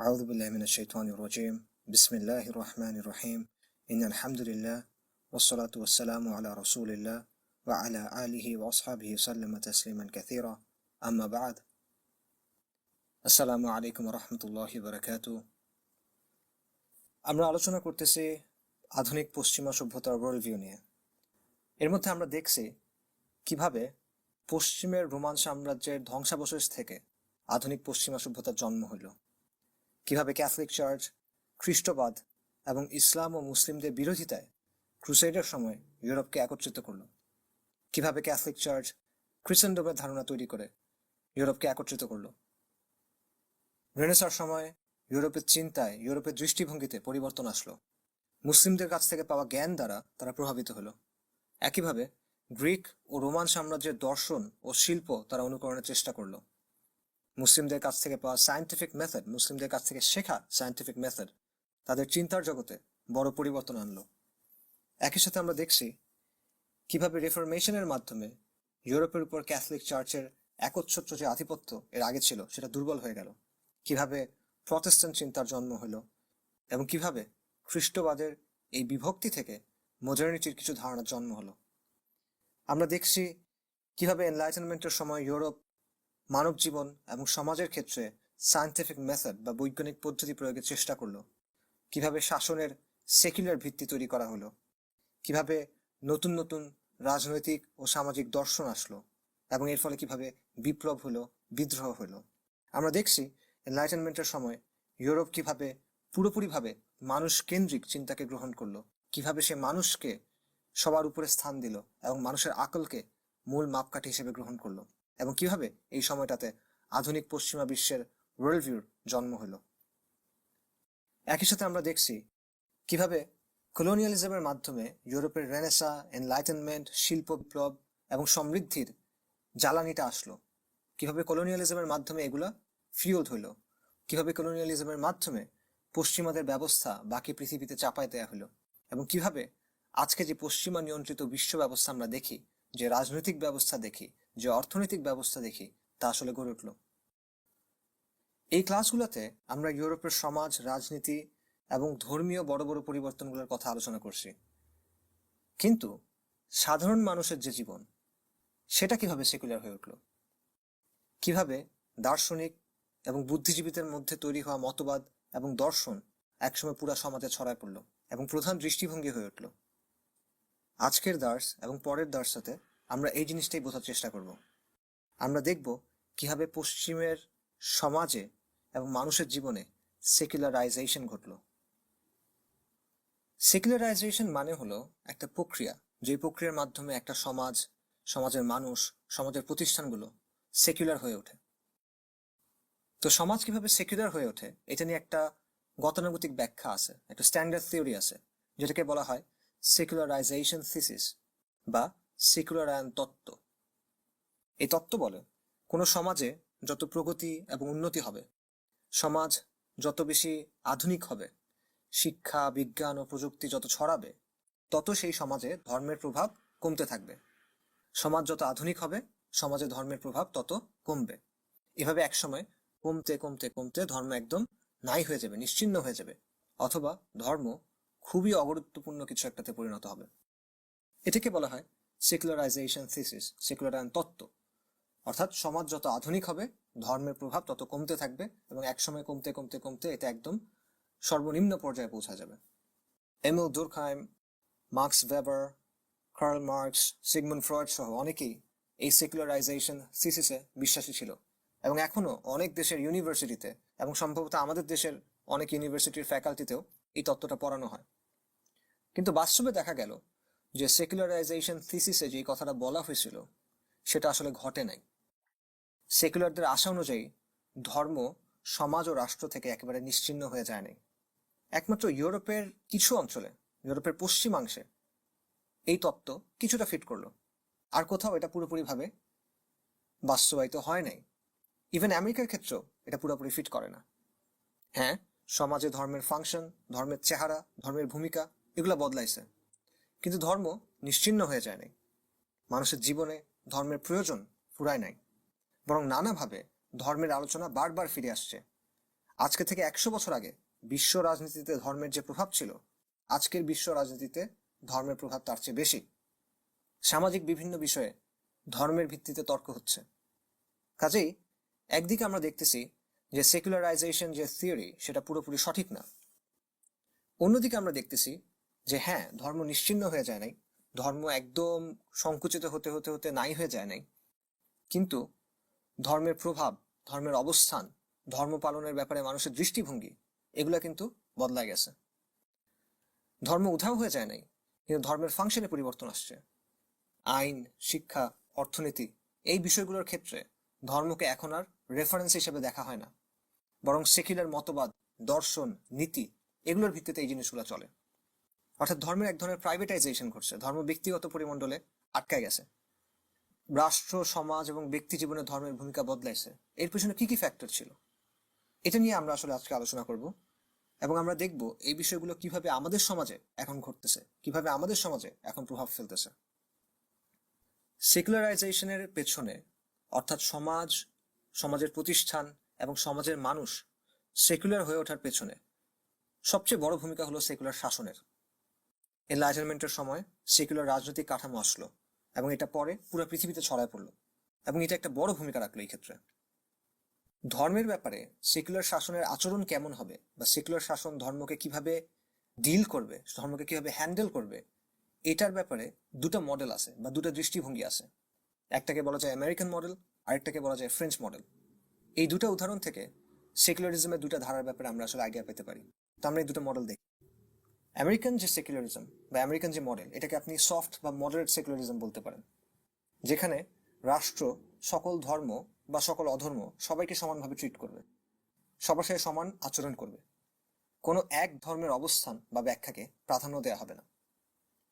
أعوذ بالله من الشيطان الرجيم بسم الله الرحمن الرحيم إن الحمد لله والصلاة والسلام على رسول الله وعلى آله وأصحابه سلم تسليما كثيرا أما بعد السلام عليكم ورحمة الله وبركاته আমরা আলোচনা করতেছি আধুনিক পশ্চিমা সভ্যতার ওয়ার্ল্ডভিউ নিয়ে। এর মধ্যে আমরা দেখছি কিভাবে পশ্চিমের রোমান সাম্রাজ্যের ধ্বংসাবশেষ থেকে আধুনিক পশ্চিমা সভ্যতার জন্ম হলো, কিভাবে ক্যাথলিক চার্চ খ্রিস্টবাদ এবং ইসলাম ও মুসলিমদের বিরোধিতায় ক্রুসেডের সময় ইউরোপকে একত্রিত করল, কিভাবে ক্যাথলিক চার্চ খ্রিস্টানডমের ধারণা তৈরি করে ইউরোপকে একত্রিত করল। রেনেসাঁর সময় ইউরোপের চিন্তায়, ইউরোপের দৃষ্টিভঙ্গিতে পরিবর্তন আসলো, মুসলিমদের কাছ থেকে পাওয়া জ্ঞান দ্বারা তারা প্রভাবিত হলো। একইভাবে গ্রিক ও রোমান সাম্রাজ্যের দর্শন ও শিল্প তারা অনুকরণের চেষ্টা করলো। মুসলিমদের কাছ থেকে পাওয়া সায়েন্টিফিক মেথড, মুসলিমদের কাছ থেকে শেখা সায়েন্টিফিক মেথড তাদের চিন্তার জগতে বড় পরিবর্তন আনলো। একই সাথে আমরা দেখছি কিভাবে রিফরমেশনের মাধ্যমে ইউরোপের উপর ক্যাথলিক চার্চের একচ্ছত্র যে আধিপত্য এর আগে ছিল সেটা দুর্বল হয়ে গেল, কিভাবে প্রটেস্ট্যান্ট চিন্তার জন্ম হলো এবং কিভাবে খ্রিস্টবাদের এই বিভক্তি থেকে মডার্নিটির কিছু ধারণার জন্ম হলো। আমরা দেখছি কিভাবে এনলাইটেনমেন্টের সময় ইউরোপ মানব জীবন এবং সমাজের ক্ষেত্রে সায়েন্টিফিক মেথড বা বৈজ্ঞানিক পদ্ধতি প্রয়োগের চেষ্টা করলো, কিভাবে শাসনের সেকুলার ভিত্তি তৈরি করা হলো, কিভাবে নতুন নতুন রাজনৈতিক ও সামাজিক দর্শন আসলো এবং এর ফলে কিভাবে বিপ্লব হলো, বিদ্রোহ হলো। আমরা দেখছি এনলাইটেনমেন্টের সময় ইউরোপ কিভাবে পুরোপুরিভাবে মানুষ কেন্দ্রিক চিন্তাকে গ্রহণ করলো, কিভাবে সে মানুষকে সবার উপরে স্থান দিল এবং মানুষের আকলকে মূল মাপকাঠি হিসেবে গ্রহণ করলো, এবং কিভাবে এই সময়টাতে আধুনিক পশ্চিমা বিশ্বের ওয়ার্ল্ডভিউর জন্ম হলো। একই সাথে আমরা দেখছি কিভাবে কলোনিয়ালিজমের মাধ্যমে ইউরোপের রেনেসা, এনলাইটেনমেন্ট, শিল্প বিপ্লব এবং সমৃদ্ধির জ্বালানিটা আসলো, কিভাবে কলোনিয়ালিজমের মাধ্যমে এগুলা ফিউলড হইল, কিভাবে কলোনিয়ালিজমের মাধ্যমে পশ্চিমাদের ব্যবস্থা বাকি পৃথিবীতে চাপায় দেওয়া হলো, এবং কিভাবে আজকে যে পশ্চিমা নিয়ন্ত্রিত বিশ্ব ব্যবস্থা আমরা দেখি, যে রাজনৈতিক ব্যবস্থা দেখি, যে অর্থনৈতিক ব্যবস্থা দেখি, তা আসলে গড়ে উঠল। এই ক্লাসগুলোতে আমরা ইউরোপের সমাজ, রাজনীতি এবং ধর্মীয় বড় বড় পরিবর্তনগুলোর কথা আলোচনা করছি, কিন্তু সাধারণ মানুষের যে জীবন সেটা কিভাবে সেকুলার হয়ে উঠল, কিভাবে দার্শনিক এবং বুদ্ধিজীবীদের মধ্যে তৈরি হওয়া মতবাদ এবং দর্শন একসময় পুরা সমাজে ছড়ায় পড়ল এবং প্রধান দৃষ্টিভঙ্গি হয়ে উঠল। আজকের দার্স এবং পরের দার্সটাতে আমরা এই জিনিসটাই বোঝার চেষ্টা করব। আমরা দেখব কিভাবে পশ্চিমের সমাজে এবং মানুষের জীবনে সেকুলারাইজেশন ঘটল। সেকুলারাইজেশন মানে হলো একটা প্রক্রিয়া, যে প্রক্রিয়ার মাধ্যমে একটা সমাজ, সমাজের মানুষ, সমাজের প্রতিষ্ঠানগুলো সেকুলার হয়ে ওঠে। তো সমাজ কিভাবে সেকুলার হয়ে ওঠে এটা নিয়ে একটা গতানুগতিক ব্যাখ্যা আছে, একটা স্ট্যান্ডার্ড থিওরি আছে, যেটাকে বলা হয় সেকুলারাইজেশন থিসিস বা সেকুলারায়ন তত্ত্ব। এই তত্ত্ব বলে কোনো সমাজে যত প্রগতি এবং উন্নতি হবে, সমাজ যত বেশি আধুনিক হবে, শিক্ষা, বিজ্ঞান ও প্রযুক্তি যত ছড়াবে, তত সেই সমাজে ধর্মের প্রভাব কমতে থাকবে। সমাজ যত আধুনিক হবে, সমাজে ধর্মের প্রভাব তত কমবে। এভাবে একসময় কমতে কমতে কমতে ধর্ম একদম নাই হয়ে যাবে, নিশ্চিহ্ন হয়ে যাবে, অথবা ধর্ম খুবই অগুরুত্বপূর্ণ কিছু একটাতে পরিণত হবে। এটাকে বলা হয় সেকুলারাইজেশন থিসিস, সেকুলারায়ন তত্ত্ব। অর্থাৎ সমাজ যত আধুনিক হবে, ধর্মের প্রভাব তত কমতে থাকবে এবং একসময় কমতে কমতে কমতে এটা একদম সর্বনিম্ন পর্যায়ে পৌঁছা যাবে। Emile Durkheim, Max Weber, Karl Marx, Sigmund Freud সহ অনেকেই এই সেকুলারাইজেশন থিসিসে বিশ্বাসী ছিল, এবং এখনো অনেক দেশের ইউনিভার্সিটিতে এবং সম্ভবত আমাদের দেশের অনেক ইউনিভার্সিটির ফ্যাকাল্টিতেও এই তত্ত্বটা পড়ানো হয়। কিন্তু বাস্তবে দেখা গেল যে সেকুলারাইজেশন থিসিসে যে কথাটা বলা হয়েছিল সেটা আসলে ঘটে নাই। সেকুলারদের আশা অনুযায়ী ধর্ম সমাজ ও রাষ্ট্র থেকে একেবারে নিশ্চিহ্ন হয়ে যায় নাই। একমাত্র ইউরোপের কিছু অঞ্চলে, ইউরোপের পশ্চিমাংশে এই তত্ত্ব কিছুটা ফিট করলো, আর কোথাও এটা পুরোপুরিভাবে বাস্তবায়িত হয় নাই। ইভেন আমেরিকার ক্ষেত্রেও এটা পুরোপুরি ফিট করে না। হ্যাঁ, সমাজে ধর্মের ফাংশন, ধর্মের চেহারা, ধর্মের ভূমিকা এগুলো বদলাইছে, কিন্তু ধর্ম নিশ্চিহ্ন হয়ে যায় নাই। মানুষের জীবনে ধর্মের প্রয়োজন ফুরায় নাই, বরং নানাভাবে ধর্মের আলোচনা বারবার ফিরে আসছে। আজকে থেকে 100 বছর আগে বিশ্ব রাজনীতিতে ধর্মের যে প্রভাব ছিল, আজকের বিশ্ব রাজনীতিতে ধর্মের প্রভাব তার চেয়ে বেশি। সামাজিক বিভিন্ন বিষয়ে ধর্মের ভিত্তিতে তর্ক হচ্ছে। কাজেই একদিকে আমরা দেখতেছি যে সেকুলারাইজেশন যে থিওরি সেটা পুরোপুরি সঠিক না। অন্যদিকে আমরা দেখতেছি যে হ্যাঁ, ধর্ম নিশ্চিহ্ন হয়ে যায় নাই, ধর্ম একদম সংকুচিত হতে হতে হতে নাই হয়ে যায় নাই, কিন্তু ধর্মের প্রভাব, ধর্মের অবস্থান, ধর্ম পালনের ব্যাপারে মানুষের দৃষ্টিভঙ্গি এগুলা কিন্তু বদলায় গেছে। ধর্ম উধাও হয়ে যায় নাই, কিন্তু ধর্মের ফাংশনে পরিবর্তন আসছে। আইন, শিক্ষা, অর্থনীতি এই বিষয়গুলোর ক্ষেত্রে ধর্মকে এখন আর রেফারেন্স হিসেবে দেখা হয় না, বরং সেকুলার মতবাদ, দর্শন, নীতি এগুলোর ভিত্তিতে এই জিনিসগুলো চলে। অর্থাৎ ধর্মের এক ধরনের প্রাইভেটাইজেশন ঘটছে, ধর্ম ব্যক্তিগত পরিমণ্ডলে আটকায় গেছে। রাষ্ট্র, সমাজ এবং ব্যক্তি জীবনে ধর্মের ভূমিকা বদলাইছে। এর পেছনে কি কি ফ্যাক্টর ছিল, এটা নিয়ে আমরা আসলে আজকে আলোচনা করব, এবং আমরা দেখব এই বিষয়গুলো কিভাবে আমাদের সমাজে এখন ঘটতেছে, কিভাবে আমাদের সমাজে এখন প্রভাব ফেলতেছে। সেকুলারাইজেশনের পেছনে, অর্থাৎ সমাজের প্রতিষ্ঠান এবং সমাজের মানুষ সেকুলার হয়ে ওঠার পেছনে সবচেয়ে বড় ভূমিকা হলো সেকুলার শাসনের। এনলাইটেনমেন্টের সময় সেকুলার রাজনৈতিক কাঠামো আসলো এবং এটা পরে পুরো পৃথিবীতে ছড়ায় পড়লো, এবং এটা একটা বড় ভূমিকা রাখলো এই ক্ষেত্রে। ধর্মের ব্যাপারে সেকুলার শাসনের আচরণ কেমন হবে, বা সেকুলার শাসন ধর্মকে কিভাবে ডিল করবে, ধর্মকে কিভাবে হ্যান্ডেল করবে, এটার ব্যাপারে দুটো মডেল আছে বা দুটো দৃষ্টিভঙ্গি আছে। একটাকে বলা যায় আমেরিকান মডেল, আরেকটাকে বলা যায় ফ্রেঞ্চ মডেল। এই দুটো উদাহরণ থেকে সেকুলারিজমের দুটো ধারার ব্যাপারে আমরা আসলে আইডিয়া পেতে পারি। তো আমরা এই দুটো মডেল দেখি। আমেরিকান যে সেকুলারিজম বা আমেরিকান যে মডেল, এটাকে আপনি সফট বা মডারেট সেকুলারিজম বলতে পারেন, যেখানে রাষ্ট্র সকল ধর্ম বা সকল অধর্ম সবাইকে সমানভাবে ট্রিট করবে, সবার সাথে সমান আচরণ করবে, কোনো এক ধর্মের অবস্থান বা ব্যাখ্যাকে প্রাধান্য দেওয়া হবে না।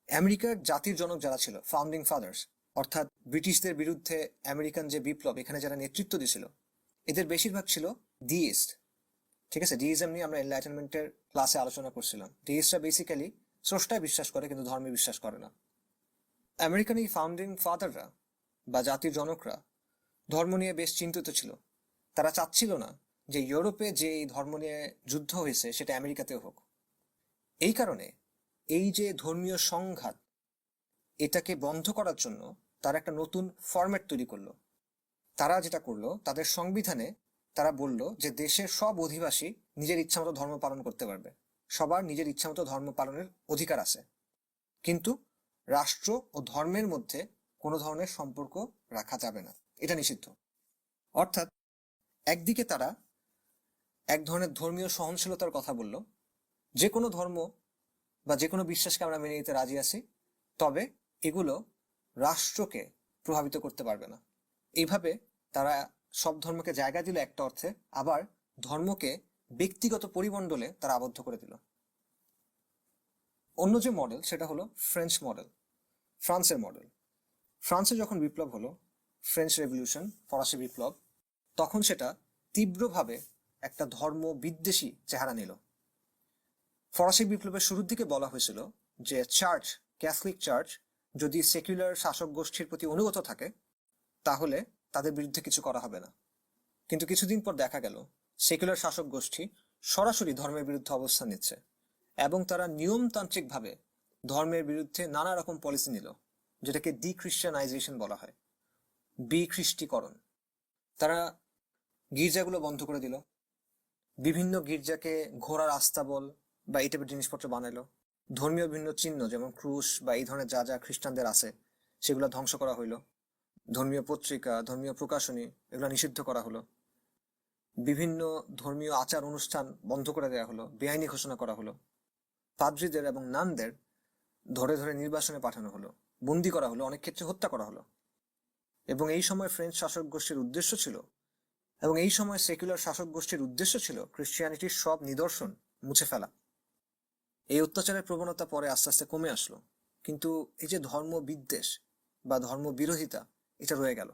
আমেরিকার জাতির জনক যারা ছিল, ফাউন্ডিং ফাদার্স, অর্থাৎ ব্রিটিশদের বিরুদ্ধে আমেরিকান যে বিপ্লব, এখানে যারা নেতৃত্ব দিয়েছিল, এদের বেশিরভাগ ছিল ডিইস্ট। ঠিক আছে, ডিইজম নিয়ে আমরা এনলাইটেনমেন্টের ক্লাসে আলোচনা করছিলাম। ডিইস্টরা বেসিক্যালি স্রষ্টায় বিশ্বাস করে কিন্তু ধর্মে বিশ্বাস করে না। আমেরিকান এই ফাউন্ডিং ফাদাররা বা জাতির জনকরা ধর্ম নিয়ে বেশ চিন্তিত ছিল। তারা চাচ্ছিল না যে ইউরোপে যে এই ধর্ম নিয়ে যুদ্ধ হয়েছে সেটা আমেরিকাতেও হোক। এই কারণে এই যে ধর্মীয় সংঘাত, এটাকে বন্ধ করার জন্য তারা একটা নতুন ফরম্যাট তৈরি করলো। তারা যেটা করলো, তাদের সংবিধানে তারা বলল যে দেশের সব অধিবাসী নিজের ইচ্ছামতো ধর্ম পালন করতে পারবে, সবার নিজের ইচ্ছামতো ধর্ম পালনের অধিকার আছে, কিন্তু রাষ্ট্র ও ধর্মের মধ্যে কোনো ধরনের সম্পর্ক রাখা যাবে না, এটা নিষিদ্ধ। অর্থাৎ একদিকে তারা এক ধরনের ধর্মীয় সহনশীলতার কথা বলল, যে কোনো ধর্ম বা যে কোনো বিশ্বাসকে আমরা মেনে নিতে রাজি আছি, তবে এগুলো রাষ্ট্রকে প্রভাবিত করতে পারবে না। এইভাবে তারা সব ধর্মকে জায়গা দিল একটা অর্থে, আবার ধর্মকে ব্যক্তিগত পরিমণ্ডলে তারা আবদ্ধ করে দিল। অন্য যে মডেল সেটা হলো ফ্রেঞ্চ মডেল, ফ্রান্সের মডেল। ফ্রান্সে যখন বিপ্লব হলো, ফ্রেঞ্চ রেভলিউশন, ফরাসি বিপ্লব, তখন সেটা তীব্রভাবে একটা ধর্ম বিদ্বেষী চেহারা নিল। ফরাসি বিপ্লবের শুরুর দিকে বলা হয়েছিল যে চার্চ, ক্যাথলিক চার্চ যদি সেকুলার শাসক গোষ্ঠীর প্রতি অনুগত থাকে তাহলে তাদের বিরুদ্ধে কিছু করা হবে না। কিন্তু কিছুদিন পর দেখা গেল সেকুলার শাসক গোষ্ঠী সরাসরি ধর্মের বিরুদ্ধে অবস্থান নিচ্ছে, এবং তারা নিয়মতান্ত্রিকভাবে ধর্মের বিরুদ্ধে নানা রকম পলিসি নিল, যেটাকে ডিখ্রিশ্চানাইজেশন বলা হয়, বিখ্রিস্টীকরণ। তারা গির্জাগুলো বন্ধ করে দিল, বিভিন্ন গির্জাকে ঘোড়ার আস্তাবল বা এই টাইপের জিনিসপত্র বানাইলো, ধর্মীয় বিভিন্ন চিহ্ন যেমন ক্রুশ বা এই ধরনের যা যা খ্রিস্টানদের আছে সেগুলো ধ্বংস করা হইলো, ধর্মীয় পত্রিকা, ধর্মীয় প্রকাশনী এগুলো নিষিদ্ধ করা হলো, বিভিন্ন ধর্মীয় আচার অনুষ্ঠান বন্ধ করে দেওয়া হলো, বেআইনি ঘোষণা করা হলো, পাদ্রীদের এবং নানদের ধরে ধরে নির্বাসনে পাঠানো হলো, বন্দি করা হলো, অনেক ক্ষেত্রে হত্যা করা হলো। এবং এই সময় ফ্রেঞ্চ শাসক গোষ্ঠীর উদ্দেশ্য ছিল, এবং এই সময় সেকুলার শাসক গোষ্ঠীর উদ্দেশ্য ছিল খ্রিস্টিয়ানিটির সব নিদর্শন মুছে ফেলা। এই অত্যাচারের প্রবণতা পরে আস্তে আস্তে কমে আসলো, কিন্তু এই যে ধর্ম বিদ্বেষ বা ধর্ম বিরোধিতা, এটা রয়ে গেল।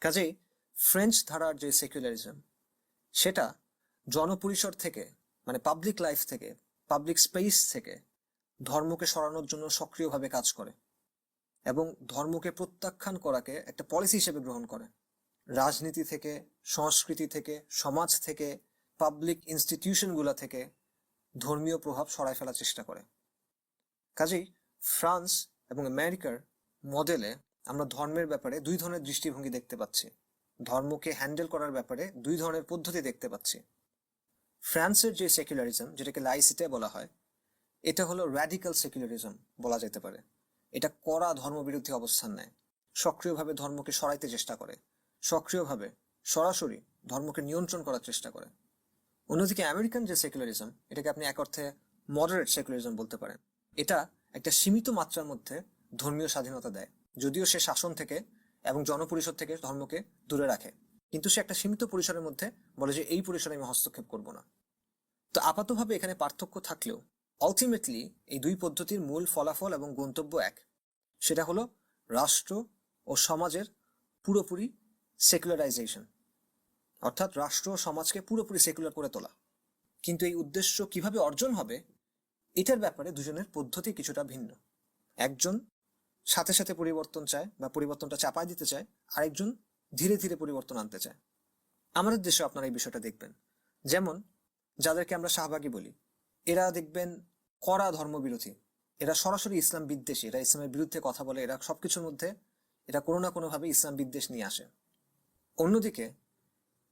কাজেই ফ্রেঞ্চ ধারার যে সেকুলারিজম, সেটা জনপরিসর থেকে, মানে পাবলিক লাইফ থেকে, পাবলিক স্পেস থেকে ধর্মকে সরানোর জন্য সক্রিয়ভাবে কাজ করে, এবং ধর্মকে প্রত্যাখ্যান করাকে একটা পলিসি হিসেবে গ্রহণ করে। রাজনীতি থেকে, সংস্কৃতি থেকে, সমাজ থেকে, পাবলিক ইনস্টিটিউশনগুলো থেকে ধর্মীয় প্রভাব সরায় ফেলার চেষ্টা করে। কাজেই ফ্রান্স এবং আমেরিকার মডেলে আমরা ধর্মের ব্যাপারে দুই ধরনের দৃষ্টিভঙ্গি দেখতে পাচ্ছি, ধর্মকে হ্যান্ডেল করার ব্যাপারে দুই ধরনের পদ্ধতি দেখতে পাচ্ছি। ফ্রান্সের যে সেকুলারিজম, যেটাকে লাইসিটে বলা হয়, এটা হলো র্যাডিক্যাল সেকুলারিজম বলা যেতে পারে। এটা কড়া ধর্মবিরোধী অবস্থান নেয়, সক্রিয়ভাবে ধর্মকে সরাইতে চেষ্টা করে, সক্রিয়ভাবে সরাসরি ধর্মকে নিয়ন্ত্রণ করার চেষ্টা করে। অন্যদিকে আমেরিকান যে সেকুলারিজম, এটাকে আপনি এক অর্থে মডারেট সেকুলারিজম বলতে পারেন। এটা একটা সীমিত মাত্রার মধ্যে ধর্মীয় স্বাধীনতা দেয়, যদিও সে শাসন থেকে এবং জনপরিষদ থেকে ধর্মকে দূরে রাখে, কিন্তু সে একটা সীমিত পরিসরের মধ্যে বলে যে এই পরিসরে আমি হস্তক্ষেপ করব না। তো আপাতভাবে এখানে পার্থক্য থাকলেও আলটিমেটলি এই দুই পদ্ধতির মূল ফলাফল এবং গন্তব্য এক, সেটা হলো রাষ্ট্র ও সমাজের পুরোপুরি সেকুলারাইজেশন, অর্থাৎ রাষ্ট্র ও সমাজকে পুরোপুরি সেকুলার করে তোলা। কিন্তু এই উদ্দেশ্য কিভাবে অর্জন হবে, এটার ব্যাপারে দুজনের পদ্ধতি কিছুটা ভিন্ন। একজন সাথে সাথে পরিবর্তন চায় বা পরিবর্তনটা চাপায় দিতে চায়, আরেকজন ধীরে ধীরে পরিবর্তন আনতে চায়। আমাদের দেশে আপনারা এই বিষয়টা দেখবেন, যেমন যাদেরকে আমরা শাহবাগী বলি, এরা দেখবেন কড়া ধর্মবিরোধী, এরা সরাসরি ইসলাম বিদ্বেষী, এরা ইসলামের বিরুদ্ধে কথা বলে, এরা সবকিছুর মধ্যে এরা কোনো না কোনোভাবে ইসলাম বিদ্বেষ নিয়ে আসে। অন্যদিকে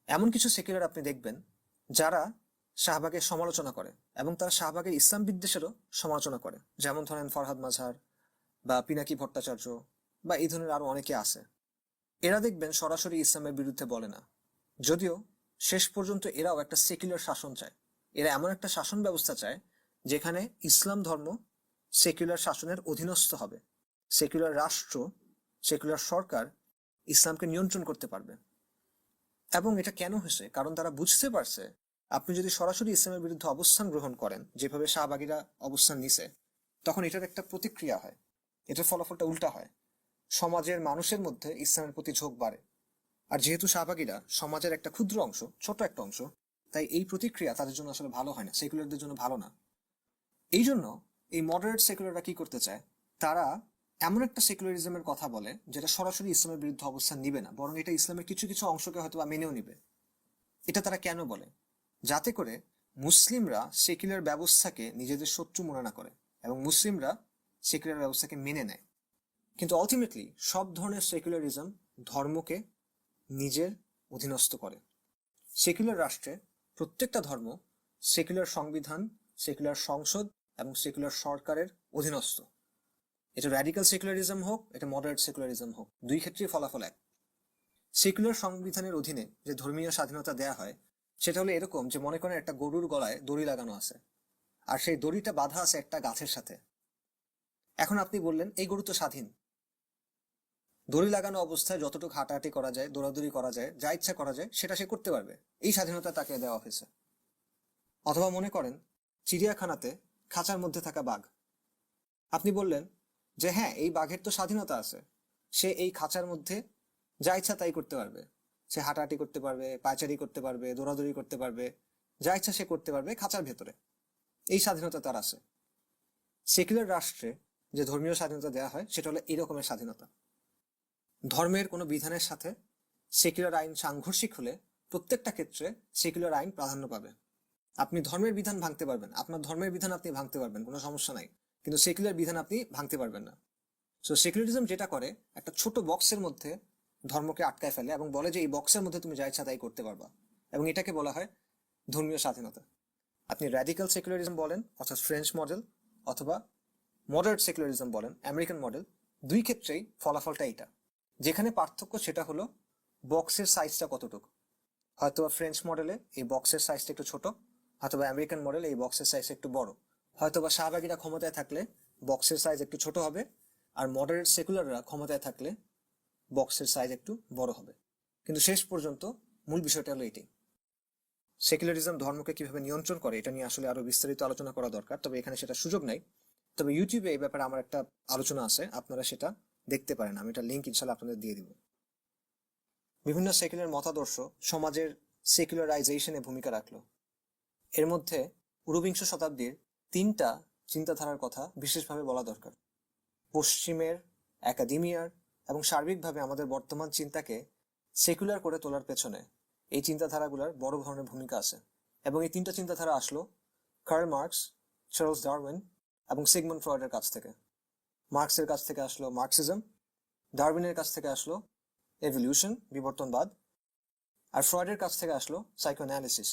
এমন কিছু সেকুলার আপনি দেখবেন যারা শাহবাগের সমালোচনা করে এবং তারা শাহবাগের ইসলাম বিদ্বেষেরও সমালোচনা করে, যেমন ধরেন ফরহাদ মাজহার বা পিনাকি ভট্টাচার্য বা এই ধরনের আরো অনেকে আছে। এরা দেখবেন সরাসরি ইসলামের বিরুদ্ধে বলে না, যদিও শেষ পর্যন্ত এরাও একটা সেকুলার শাসন চায়। এরা এমন একটা শাসন ব্যবস্থা চায় যেখানে ইসলাম ধর্ম সেকুলার শাসনের অধীনস্থ হবে, সেকুলার রাষ্ট্র, সেকুলার সরকার ইসলামকে নিয়ন্ত্রণ করতে পারবে। এবং এটা কেন হয়েছে? কারণ তারা বুঝতে পারছে আপনি যদি সরাসরি ইসলামের বিরুদ্ধে অবস্থান গ্রহণ করেন, যেভাবে শাহবাগীরা অবস্থান নিছে, তখন এটার একটা প্রতিক্রিয়া হয়, এটার ফলাফলটা উল্টা হয়, সমাজের মানুষের মধ্যে ইসলামের প্রতি ঝোঁক বাড়ে। আর যেহেতু শাহবাগীরা সমাজের একটা ক্ষুদ্র অংশ, ছোট একটা অংশ, তাই এই প্রতিক্রিয়া তাদের জন্য আসলে ভালো হয় না, সেকুলারদের জন্য ভালো না। এই জন্য এই মডারেট সেকুলাররা কি করতে চায়, তারা এমন একটা সেকুলারিজমের কথা বলে যেটা সরাসরি ইসলামের বিরুদ্ধে অবস্থান নিবে না, বরং এটা ইসলামের কিছু কিছু অংশকে হয়তো মেনেও নিবে। এটা তারা কেন বলে? যাতে করে মুসলিমরা সেকুলার ব্যবস্থাকে নিজেদের শত্রু মনে না করে এবং মুসলিমরা সেকুলার ব্যবস্থাকে মেনে নেয়। কিন্তু আলটিমেটলি সব ধরনের সেকুলারিজম ধর্মকে নিজের অধীনস্থ করে। সেকুলার রাষ্ট্রে প্রত্যেকটা ধর্ম সেকুলার সংবিধান, সেকুলার সংসদ এবং সেকুলার সরকারের অধীনস্থ। এটা র্যাডিক্যাল সেকুলারিজম হোক, এটা মডারেট সেকুলারিজম হোক, দুই ক্ষেত্রেই ফলাফল এক। সেকুলার সংবিধানের অধীনে যে ধর্মীয় স্বাধীনতা দেয়া হয়, সেটা হলো এরকম যে মনে করেন একটা গরুর গলায় দড়ি লাগানো আছে, আর সেই দড়িটা বাঁধা আছে একটা গাছের সাথে। এখন আপনি বললেন এই গরু তো স্বাধীন, দড়ি লাগানো অবস্থায় যতটুকু হাঁটাহাঁটি করা যায়, দৌড়াদৌড়ি করা যায়, যা ইচ্ছা করা যায় সেটা সে করতে পারবে, এই স্বাধীনতা তাকে দেওয়া হয়েছে। অথবা মনে করেন চিড়িয়াখানাতে খাঁচার মধ্যে থাকা বাঘ, আপনি বললেন যে হ্যাঁ, এই বাঘের তো স্বাধীনতা আছে, সে এই খাঁচার মধ্যে যা ইচ্ছা তাই করতে পারবে, সে হাঁটাহাঁটি করতে পারবে, পায়চারি করতে পারবে, দৌড়াদৌড়ি করতে পারবে, যা ইচ্ছা সে করতে পারবে খাঁচার ভেতরে, এই স্বাধীনতা তার আছে। সেকুলার রাষ্ট্রে যে ধর্মীয় স্বাধীনতা দেওয়া হয় সেটা হলো এই রকমের স্বাধীনতা। ধর্মের কোনো বিধানের সাথে সেকুলার আইন সাংঘর্ষিক হলে প্রত্যেকটা ক্ষেত্রে সেকুলার আইন প্রাধান্য পাবে। আপনি ধর্মের বিধান ভাঙতে পারবেন, আপনার ধর্মের বিধান আপনি ভাঙতে পারবেন, কোনো সমস্যা নাই, কিন্তু সেকুলার বিধান আপনি ভাঙতে পারবেন না। সো সেকুলারিজম যেটা করে, একটা ছোট বক্সের মধ্যে ধর্মকে আটকায় ফেলে এবং বলে যে এই বক্সের মধ্যে তুমি যা ইচ্ছা তাই করতে পারবা, এবং এটাকে বলা হয় ধর্মীয় স্বাধীনতা। আপনি র্যাডিক্যাল সেকুলারিজম বলেন অর্থাৎ ফ্রেঞ্চ মডেল, অথবা মডারেট সেকুলারিজম বলেন আমেরিকান মডেল, দুই ক্ষেত্রেই ফলাফলটা এটা। যেখানে পার্থক্য সেটা হলো বক্সের সাইজটা কতটুকু। হয়তো ফ্রেঞ্চ মডেলে এই বক্সের সাইজটা একটু ছোট, হয়তোবা আমেরিকান মডেলে এই বক্সের সাইজ একটু বড়। হয়তোবা শাহবাগীরা ক্ষমতায় থাকলে বক্সের সাইজ একটু ছোট হবে, আর মডারেট সেকুলাররা ক্ষমতায় থাকলে বক্সের সাইজ একটু বড় হবে। কিন্তু শেষ পর্যন্ত মূল বিষয়টা হলো এটাই। সেকুলারিজম ধর্মকে কিভাবে নিয়ন্ত্রণ করে এটা নিয়ে আসলে আরো বিস্তারিত আলোচনা করা দরকার, তবে এখানে সেটা সুযোগ নাই। তবে ইউটিউবে এই ব্যাপারে আমার একটা আলোচনা আছে, আপনারা সেটা দেখতে পারেন, আমি এটা লিঙ্ক ইনশাল্লাহ আপনাদের দিয়ে দিব। বিভিন্ন সেকুলার মতাদর্শ সমাজের সেকুলারাইজেশনে ভূমিকা রাখলো। এর মধ্যে ঊনবিংশ শতাব্দীর তিনটা চিন্তাধারার কথা বিশেষভাবে বলা দরকার। পশ্চিমের একাডেমিয়ার এবং সার্বিকভাবে আমাদের বর্তমান চিন্তাকে সেকুলার করে তোলার পেছনে এই চিন্তাধারাগুলোর বড় ধরনের ভূমিকা আছে। এবং এই তিনটা চিন্তাধারা আসলো কার্ল মার্কস, চার্লস ডারউইন এবং সিগমন্ড ফ্রয়েডের কাছ থেকে। মার্কসের কাছ থেকে আসলো মার্কসিজম, ডারউইনের কাছ থেকে আসলো এভলিউশন, বিবর্তনবাদ, আর ফ্রয়েডের কাছ থেকে আসলো সাইকোঅ্যানালিসিস।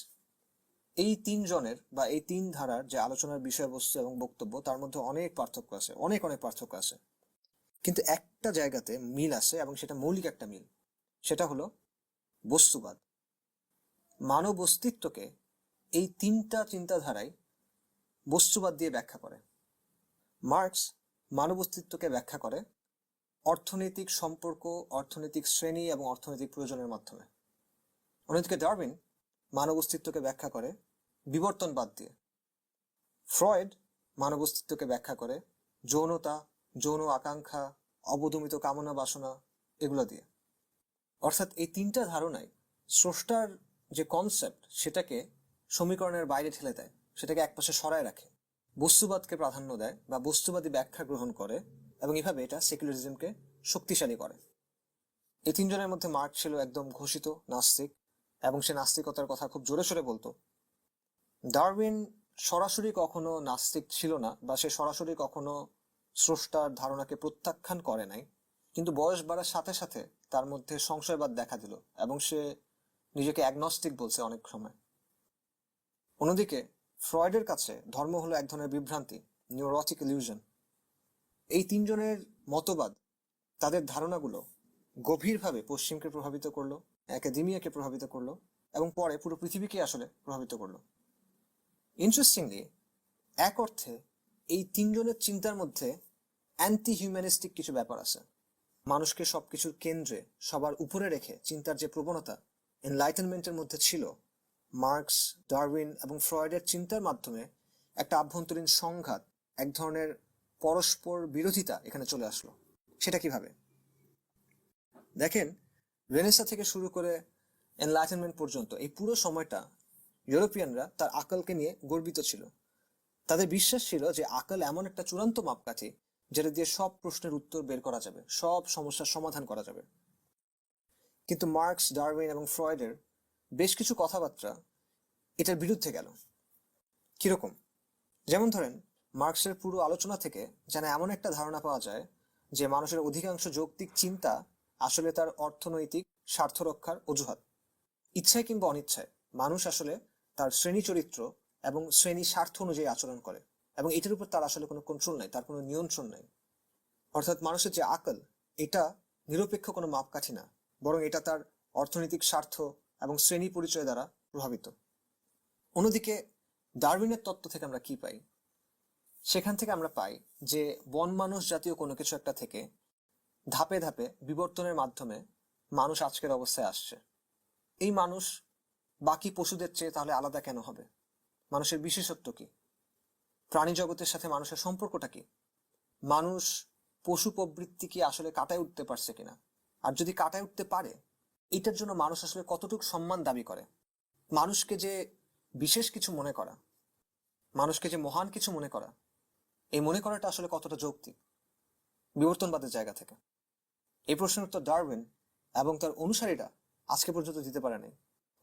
এই তিনজনের বা এই তিন ধারার যে আলোচনার বিষয়বস্তু এবং বক্তব্য তার মধ্যে অনেক পার্থক্য আছে, অনেক পার্থক্য আছে, কিন্তু একটা জায়গাতে মিল আছে এবং সেটা মৌলিক একটা মিল। সেটা হলো বস্তুবাদ। মানব অস্তিত্বকে এই তিনটা চিন্তাধারায় বস্তুবাদ দিয়ে ব্যাখ্যা করে। মার্কস মানব অস্তিত্বকে ব্যাখ্যা করে অর্থনৈতিক সম্পর্ক, অর্থনৈতিক শ্রেণী এবং অর্থনৈতিক প্রয়োজনের মাধ্যমে। অন্যদিকে ডারউইন মানব অস্তিত্বকে ব্যাখ্যা করে বিবর্তনবাদ দিয়ে। ফ্রয়েড মানব অস্তিত্বকে ব্যাখ্যা করে যৌনতা, যৌন আকাঙ্ক্ষা, অবদমিত কামনা বাসনা, এগুলো দিয়ে। অর্থাৎ এই তিনটা ধারণায় স্রষ্টার যে কনসেপ্ট সেটাকে সমীকরণের বাইরে ঠেলে দেয়, সেটাকে একপাশে সরায় রাখে, বস্তুবাদকে প্রাধান্য দেয় বা বস্তুবাদী ব্যাখ্যা গ্রহণ করে, এবং এভাবে এটা সেকুলারিজমকে শক্তিশালী করে। এই তিনজনের মধ্যে মার্কস ছিল একদম ঘোষিত নাস্তিক এবং সে নাস্তিকতার কথা খুব জোরে সোরে বলতো। ডারউইন সরাসরি কখনো নাস্তিক ছিল না বা সে সরাসরি কখনো স্রষ্টার ধারণাকে প্রত্যাখ্যান করে নাই, কিন্তু বয়স বাড়ার সাথে সাথে তার মধ্যে সংশয়বাদ দেখা দিল এবং সে নিজেকে অ্যাগনস্টিক বলছে অনেক সময়। অন্যদিকে ফ্রয়েডের কাছে ধর্ম হলো এক ধরনের বিভ্রান্তি, নিউরোটিক ইলিউশন। এই তিনজনের মতবাদ, তাদের ধারণাগুলো গভীরভাবে পশ্চিমকে প্রভাবিত করলো, একাডেমিয়াকে প্রভাবিত করলো এবং পরে পুরো পৃথিবীকে আসলে প্রভাবিত করলো। ইন্টারেস্টিংলি, এক অর্থে এই তিনজনের চিন্তার মধ্যে অ্যান্টি হিউম্যানিস্টিক কিছু ব্যাপার আছে। মানুষকে সবকিছুর কেন্দ্রে, সবার উপরে রেখে চিন্তার যে প্রবণতা এনলাইটেনমেন্টের মধ্যে ছিল, মার্কস, ডারউইন এবং ফ্রয়েডের চিন্তার মাধ্যমে একটা আভ্যন্তরীণ সংঘাত, এক ধরনের পরস্পর বিরোধিতা এখানে চলে আসলো। সেটা কিভাবে? দেখেন, রেনেসা থেকে শুরু করে এনলাইটেনমেন্ট পর্যন্ত এই পুরো সময়টা ইউরোপিয়ানরা তার আকলকে নিয়ে গর্বিত ছিল। তাদের বিশ্বাস ছিল যে আকল এমন একটা চূড়ান্ত মাপকাঠি যেটা দিয়ে সব প্রশ্নের উত্তর বের করা যাবে, সব সমস্যার সমাধান করা যাবে। কিন্তু মার্কস, ডারউইন এবং ফ্রয়েডের বেশ কিছু কথাবার্তা এটার বিরুদ্ধে গেল। কিরকম? যেমন ধরেন, মার্কসের পুরো আলোচনা থেকে যেন এমন একটা ধারণা পাওয়া যায় যে মানুষের অধিকাংশ যৌক্তিক চিন্তা আসলে তার অর্থনৈতিক স্বার্থ রক্ষার অজুহাত। ইচ্ছায় কিংবা অনিচ্ছায় মানুষ আসলে তার শ্রেণী চরিত্র এবং শ্রেণী স্বার্থ অনুযায়ী আচরণ করে, এবং এটার উপর তার আসলে কোনো কন্ট্রোল নাই, তার কোনো নিয়ন্ত্রণ নাই। অর্থাৎ মানুষের যে আকল, এটা নিরপেক্ষ কোনো মাপকাঠি না, বরং এটা তার অর্থনৈতিক স্বার্থ এবং শ্রেণী পরিচয় দ্বারা প্রভাবিত। অন্যদিকে ডারউইনের তত্ত্ব থেকে আমরা কি পাই? সেখান থেকে আমরা পাই যে বন মানুষ জাতীয় কোনো কিছু একটা থেকে ধাপে ধাপে বিবর্তনের মাধ্যমে মানুষ আজকের অবস্থায় আসছে। এই মানুষ বাকি পশুদের চেয়ে তাহলে আলাদা কেন হবে? মানুষের বিশেষত্ব কি? প্রাণী জগতের সাথে মানুষের সম্পর্কটা কি? মানুষ পশু প্রবৃত্তি কি আসলে কাটায় উঠতে পারছে কিনা? আর যদি কাটায় উঠতে পারে, এটার জন্য মানুষ আসলে কতটুকু সম্মান দাবি করে? মানুষকে যে বিশেষ কিছু মনে করা, মানুষকে যে মহান কিছু মনে করা, এই মনে করাটা আসলে কতটা যৌক্তিক বিবর্তনবাদের জায়গা থেকে? এই প্রশ্নের উত্তর ডারউইন এবং তার অনুসারীরা আজকে পর্যন্ত দিতে পারে নাই।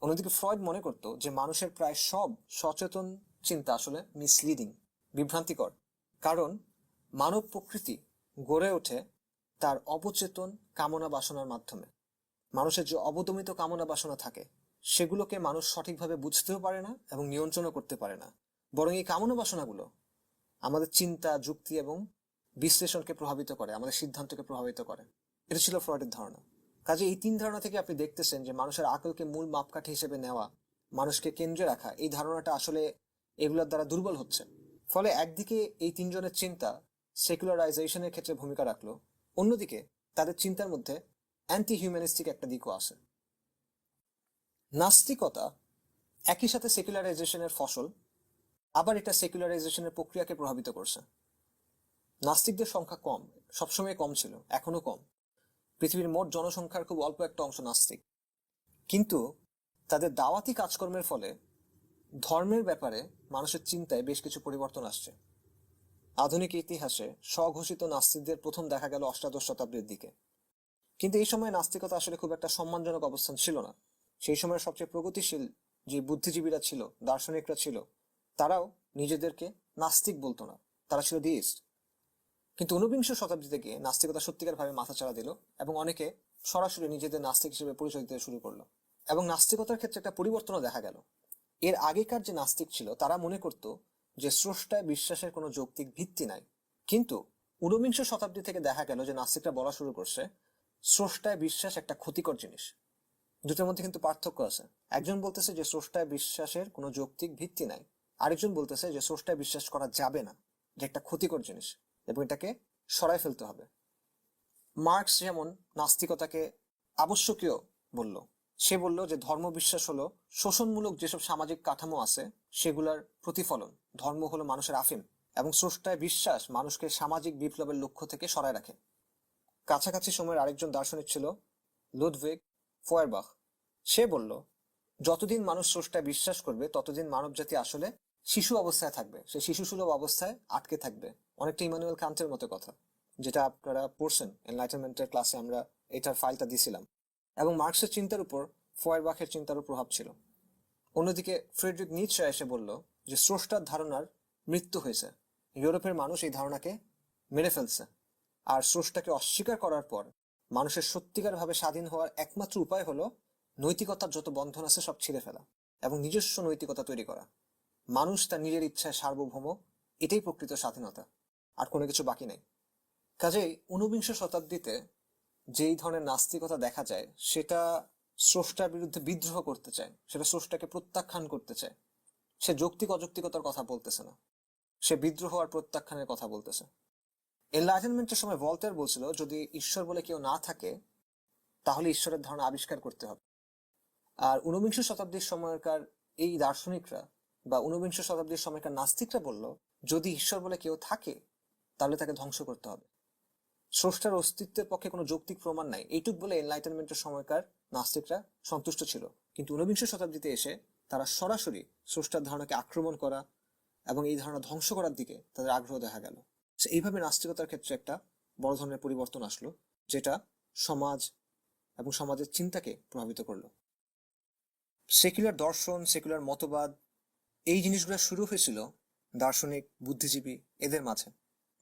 অন্যদিকে ফ্রয়েড মনে করত যে মানুষের প্রায় সব সচেতন চিন্তা আসলে মিসলিডিং, বিভ্রান্তিকর, কারণ মানব প্রকৃতি গড়ে ওঠে তার অবচেতন কামনা বাসনার মাধ্যমে। মানুষের যে অবদমিত কামনা বাসনা থাকে সেগুলোকে মানুষ সঠিকভাবে বুঝতেও পারে না এবং নিয়ন্ত্রণও করতে পারে না, বরং এই কামনা বাসনাগুলো আমাদের চিন্তা, যুক্তি এবং বিশ্লেষণকে প্রভাবিত করে, আমাদের সিদ্ধান্তকে প্রভাবিত করে। এটা ছিল ফ্রয়েডের ধারণা। কাজে এই তিন ধারণা থেকে আপনি দেখতেছেন যে মানুষের আকলকে মূল মাপকাঠি হিসেবে নেওয়া, মানুষকে কেন্দ্রে রাখা, এই ধারণাটা আসলে এগুলোর দ্বারা দুর্বল হচ্ছে। ফলে একদিকে এই তিনজনের চিন্তা সেকুলারাইজেশনের ক্ষেত্রে ভূমিকা রাখলো, অন্যদিকে তাদের চিন্তার মধ্যে অ্যান্টি হিউম্যানিস্টিক একটা দিকও আছে। নাস্তিকতা একই সাথে সেকুলারাইজেশনের ফসল, আবার এটা সেকুলারাইজেশনের প্রক্রিয়াকে প্রভাবিত করছে। নাস্তিকদের সংখ্যা কম, সবসময় কম ছিল, এখনো কম। পৃথিবীর মোট জনসংখ্যার খুব অল্প একটা অংশ নাস্তিক, কিন্তু তাদের দাওয়াতি কাজকর্মের ফলে ধর্মের ব্যাপারে মানুষের চিন্তায় বেশ কিছু পরিবর্তন আসছে। আধুনিক ইতিহাসে স্বঘোষিত নাস্তিকদের প্রথম দেখা গেল অষ্টাদশ শতাব্দীর দিকে, কিন্তু এই সময় নাস্তিকতা আসলে খুব একটা সম্মানজনক অবস্থান ছিল না। সেই সময়ের সবচেয়ে প্রগতিশীল যে বুদ্ধিজীবীরা ছিল, দার্শনিকরা ছিল, তারাও নিজেদেরকে নাস্তিক বলতো না, তারা ছিল ডিইস্ট। কিন্তু ঊনবিংশ শতাব্দীতে গিয়ে নাস্তিকতা সত্যিকার ভাবে মাথাচাড়া দিল এবং অনেকে সরাসরি নিজেদের নাস্তিক হিসেবে পরিচয় দিতে শুরু করলো। এবং নাস্তিকতার ক্ষেত্রে একটা পরিবর্তনও দেখা গেল। এর আগেকার যে নাস্তিক ছিল তারা মনে করত যে স্রষ্টায় বিশ্বাসের কোনো যৌক্তিক ভিত্তি নাই। কিন্তু ঊনবিংশ শতাব্দী থেকে দেখা গেল যে নাস্তিকরা বলা শুরু করছে স্রষ্টায় বিশ্বাস একটা ক্ষতিকর জিনিস। দুটোর মধ্যে কিন্তু পার্থক্য আছে। একজন বলতেছে যে স্রষ্টায় বিশ্বাসের কোনো যৌক্তিক ভিত্তি নাই, আরেকজন বলতেছে যে স্রষ্টায় বিশ্বাস করা যাবে না, যে একটা ক্ষতিকর জিনিস এবং এটাকে সরাই ফেলতে হবে। মার্কস যেমন নাস্তিকতাকে আবশ্যকীয় বলল, সে বলল যে ধর্ম বিশ্বাস হলো শোষণমূলক যেসব সামাজিক কাঠামো আছে সেগুলার প্রতিফলন, ধর্ম হলো মানুষের আফিম, এবং স্রষ্টায় বিশ্বাস মানুষকে সামাজিক বিপ্লবের লক্ষ্য থেকে সরায় রাখে। কাছাকাছি সময়ের আরেকজন দার্শনিক ছিল লুডভিগ ফয়েরবাখ। সে বলল যতদিন মানুষ স্রষ্টায় বিশ্বাস করবে ততদিন মানবজাতি আসলে শিশু অবস্থায় থাকবে, সে শিশুসুলভ অবস্থায় আটকে থাকবে। অনেকটা ইমানুয়েল কান্টের মতো কথা, যেটা আপনারা পড়ছেন এনলাইটেনমেন্টের ক্লাসে, আমরা এটার ফাইলটা দিছিলাম। এবং মার্কসের চিন্তার উপর ফয়েরবাখের চিন্তারও প্রভাব ছিল। অন্যদিকে ফ্রেডরিক নিৎসে এসে বলল যে স্রষ্টার ধারণার মৃত্যু হয়েছে, ইউরোপের মানুষ এই ধারণাকে মেরে ফেলছে, আর স্রষ্টাকে অস্বীকার করার পর মানুষের সত্যিকার ভাবে স্বাধীন হওয়ার একমাত্র উপায় হলো নৈতিকতার যত বন্ধন আছে সব ছিঁড়ে ফেলা এবং নিজস্ব নৈতিকতা তৈরি করা। মানুষ তার নিজের ইচ্ছায় সার্বভৌম, এটাই প্রকৃত স্বাধীনতা, আর কোনো কিছু বাকি নেই। কাজেই ঊনবিংশ শতাব্দীতে যেই ধরনের নাস্তিকতা দেখা যায় সেটা স্রষ্টার বিরুদ্ধে বিদ্রোহ করতে চায়, সেটা স্রষ্টাকে প্রত্যাখ্যান করতে চায়। সে যৌক্তিক অযৌক্তিকতার কথা বলতেছে না, সে বিদ্রোহ আর প্রত্যাখ্যানের কথা বলতেছে। এনলাইটেনমেন্টের সময় ভলতেয়ার বলছিল যদি ঈশ্বর বলে কেউ না থাকে তাহলে ঈশ্বরের ধারণা আবিষ্কার করতে হবে। আর ঊনবিংশ শতাব্দীর সময়কার এই দার্শনিকরা বা ঊনবিংশ শতাব্দীর সময়কার নাস্তিকরা বলল যদি ঈশ্বর বলে কেউ থাকে তাহলে তাকে ধ্বংস করতে হবে। স্রষ্টার অস্তিত্বের পক্ষে কোনো যৌক্তিক প্রমাণ নাই, এইটুক বলে এনলাইটেনমেন্টের সময়কার নাস্তিকরা সন্তুষ্ট ছিল। কিন্তু ঊনবিংশ শতাব্দীতে এসে তারা সরাসরি স্রষ্টার ধারণাকে আক্রমণ করা এবং এই ধারণা ধ্বংস করার দিকে তাদের আগ্রহ দেখা গেল। এইভাবে নাস্তিকতার ক্ষেত্রে একটা বড় ধরনের পরিবর্তন আসলো, যেটা সমাজ এবং সমাজের চিন্তাকে প্রভাবিত করলো। সেকুলার দর্শন, সেকুলার মতবাদ, এই জিনিসগুলো শুরু হয়েছিল দার্শনিক, বুদ্ধিজীবী এদের মাঝে।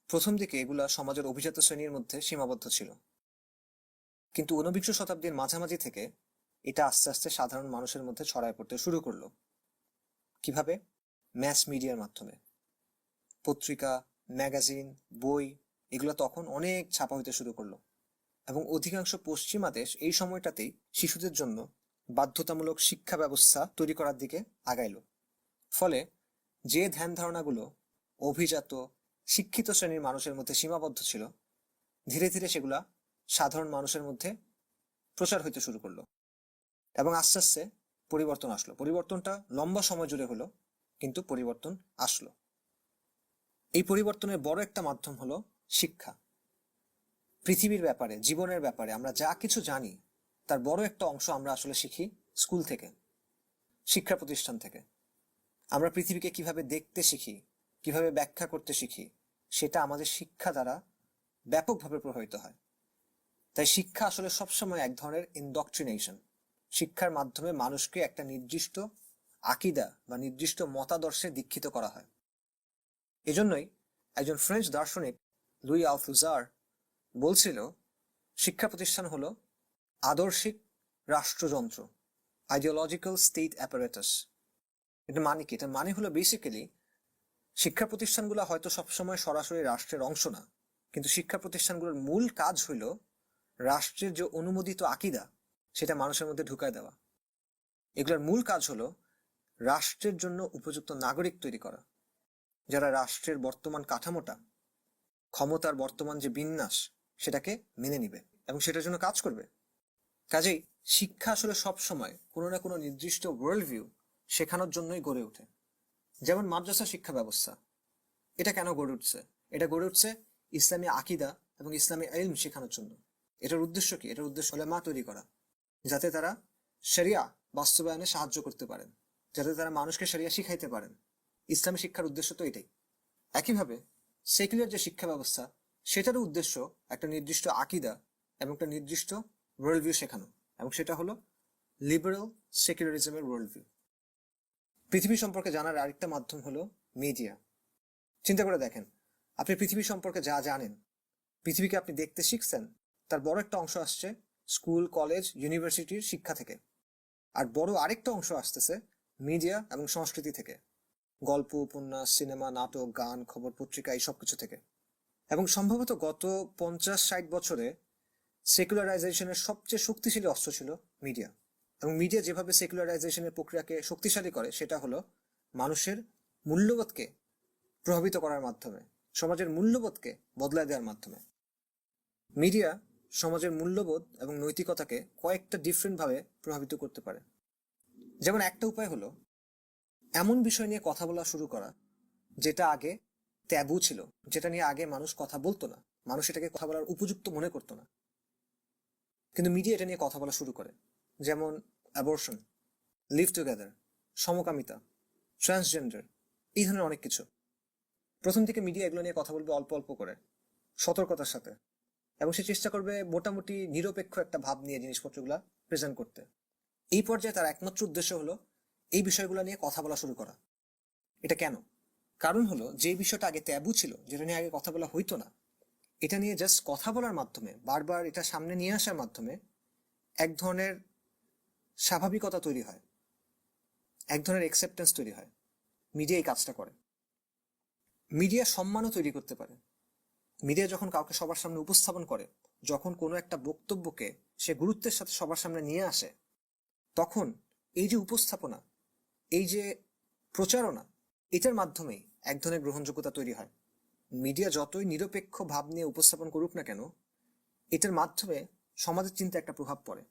প্রথম দিকে এগুলা সমাজের অভিজাত শ্রেণীর মধ্যে সীমাবদ্ধ ছিল, কিন্তু ঊনবিংশ শতাব্দীর মাঝামাঝি থেকে এটা আস্তে আস্তে সাধারণ মানুষের মধ্যে ছড়ায় পড়তে শুরু করলো। কিভাবে? ম্যাস মিডিয়ার মাধ্যমে। পত্রিকা, ম্যাগাজিন, বই এগুলো তখন অনেক ছাপা হইতে শুরু করলো এবং অধিকাংশ পশ্চিমা দেশ এই সময়টাতেই শিশুদের জন্য বাধ্যতামূলক শিক্ষা ব্যবস্থা তৈরি করার দিকে আগাইল। ফলে যে ধ্যান ধারণাগুলো অভিজাত শিক্ষিত শ্রেণীর মানুষের মধ্যে সীমাবদ্ধ ছিল, ধীরে ধীরে সেগুলা সাধারণ মানুষের মধ্যে প্রচার হইতে শুরু করলো এবং আস্তে আস্তে পরিবর্তন আসলো। পরিবর্তনটা লম্বা সময় জুড়ে হলো, কিন্তু পরিবর্তন আসলো। এই পরিবর্তনের বড় একটা মাধ্যম হলো শিক্ষা। পৃথিবীর ব্যাপারে, জীবনের ব্যাপারে আমরা যা কিছু জানি তার বড় একটা অংশ আমরা আসলে শিখি স্কুল থেকে, শিক্ষা প্রতিষ্ঠান থেকে। আমরা পৃথিবীকে কিভাবে দেখতে শিখি, কিভাবে ব্যাখ্যা করতে শিখি, সেটা আমাদের শিক্ষা দ্বারা ব্যাপকভাবে প্রভাবিত হয়। তাই শিক্ষা আসলে সবসময় এক ধরনের ইনডক্ট্রিনেশন। শিক্ষার মাধ্যমে মানুষকে একটা নির্দিষ্ট আকিদা বা নির্দিষ্ট মতাদর্শে দীক্ষিত করা হয়। এজন্যই একজন ফ্রেঞ্চ দার্শনিক লুই আলথুজার বলছিল শিক্ষা প্রতিষ্ঠান হলো আদর্শিক রাষ্ট্রযন্ত্র, আইডিওলজিক্যাল স্টেট অ্যাপারেটাস। এটা মানে কি? এটা মানে হলো বেসিক্যালি শিক্ষা প্রতিষ্ঠানগুলো হয়তো সবসময় সরাসরি রাষ্ট্রের অংশ না, কিন্তু শিক্ষা প্রতিষ্ঠানগুলোর মূল কাজ হইল রাষ্ট্রের যে অনুমোদিত আকিদা সেটা মানুষের মধ্যে ঢুকায় দেওয়া। এগুলোর মূল কাজ হলো রাষ্ট্রের জন্য উপযুক্ত নাগরিক তৈরি করা, যারা রাষ্ট্রের বর্তমান কাঠামোটা, ক্ষমতার বর্তমান যে বিন্যাস সেটাকে মেনে নিবে এবং সেটার জন্য কাজ করবে। কাজেই শিক্ষা আসলে সব সময় কোনো না কোনো নির্দিষ্ট ওয়ার্ল্ড ভিউ শেখানোর জন্যই গড়ে ওঠে। যেমন মাদ্রাসা শিক্ষা ব্যবস্থা, এটা কেন গড়ে উঠছে? এটা গড়ে উঠছে ইসলামী আকিদা এবং ইসলামী ইলম শেখানোর জন্য। এটার উদ্দেশ্য কি? এটার উদ্দেশ্য উলেমা তৈরি করা, যাতে তারা শরিয়া বাস্তবায়নে সাহায্য করতে পারেন, যাতে তারা মানুষকে শরিয়া শিখাইতে পারেন। ইসলামী শিক্ষার উদ্দেশ্য তো এটাই। একইভাবে সেকুলার যে শিক্ষা ব্যবস্থা, সেটারও উদ্দেশ্য একটা নির্দিষ্ট আকিদা এবং একটা নির্দিষ্ট ওয়ার্ল্ড ভিউ শেখানো, এবং সেটা হলো লিবারেল সেকুলারিজমের ওয়ার্ল্ড ভিউ। পৃথিবী সম্পর্কে জানার আরেকটা মাধ্যম হলো মিডিয়া। চিন্তা করে দেখেন, আপনি পৃথিবী সম্পর্কে যা জানেন, পৃথিবীকে আপনি দেখতে শিখছেন, তার বড় একটা অংশ আসছে স্কুল, কলেজ, ইউনিভার্সিটির শিক্ষা থেকে। আর বড় আরেকটা অংশ আসতেছে মিডিয়া এবং সংস্কৃতি থেকে, গল্প, উপন্যাস, সিনেমা, নাটক, গান, খবর, পত্রিকা, এই সব কিছু থেকে। এবং সম্ভবত গত 50-60 বছরে সেকুলারাইজেশনের সবচেয়ে শক্তিশালী অস্ত্র ছিল মিডিয়া। এবং মিডিয়া যেভাবে সেকুলারাইজেশনের প্রক্রিয়াকে শক্তিশালী করে সেটা হলো মানুষের মূল্যবোধকে প্রভাবিত করার মাধ্যমে, সমাজের মূল্যবোধকে বদলায় দেওয়ার মাধ্যমে। মিডিয়া সমাজের মূল্যবোধ এবং নৈতিকতাকে কয়েকটা ডিফারেন্ট ভাবে প্রভাবিত করতে পারে। যেমন একটা উপায় হলো এমন বিষয় নিয়ে কথা বলা শুরু করা যেটা আগে ট্যাবু ছিল, যেটা নিয়ে আগে মানুষ কথা বলতো না, মানুষ এটাকে কথা বলার উপযুক্ত মনে করতো না, কিন্তু মিডিয়া এটা নিয়ে কথা বলা শুরু করে। যেমন অ্যাবর্শন, লিভ টুগেদার, সমকামিতা, ট্রান্সজেন্ডার, এই ধরনের অনেক কিছু। প্রথম থেকে মিডিয়া এগুলো নিয়ে কথা বলবে অল্প অল্প করে, সতর্কতার সাথে, এবং সে চেষ্টা করবে মোটামুটি নিরপেক্ষ একটা ভাব নিয়ে জিনিসপত্রগুলা প্রেজেন্ট করতে। এই পর্যায়ে তার একমাত্র উদ্দেশ্য হলো এই বিষয়গুলো নিয়ে কথা বলা শুরু করা। এটা কেন? কারণ হলো যে বিষয়টা আগে ট্যাবু ছিল, যেটা নিয়ে আগে কথা বলা হইতো না, এটা নিয়ে জাস্ট কথা বলার মাধ্যমে, বারবার এটা সামনে নিয়ে আসার মাধ্যমে এক ধরনের স্বাভাবিকতা তৈরি হয়, এক ধরনের অ্যাকসেপ্টেন্স তৈরি হয়। মিডিয়া এই কাজটা করে। মিডিয়া সম্মানও তৈরি করতে পারে। মিডিয়া যখন কাউকে সবার সামনে উপস্থাপন করে, যখন কোনো একটা বক্তব্যকে সে গুরুত্বের সাথে সবার সামনে নিয়ে আসে, তখন এই যে উপস্থাপনা, এই যে প্রচারণা, এটার মাধ্যমেই এক ধরনের গ্রহণযোগ্যতা তৈরি হয়। মিডিয়া যতই নিরপেক্ষ ভাব নিয়ে উপস্থাপন করুক না কেন, এটার মাধ্যমে সমাজের চিন্তা একটা প্রভাব পড়ে।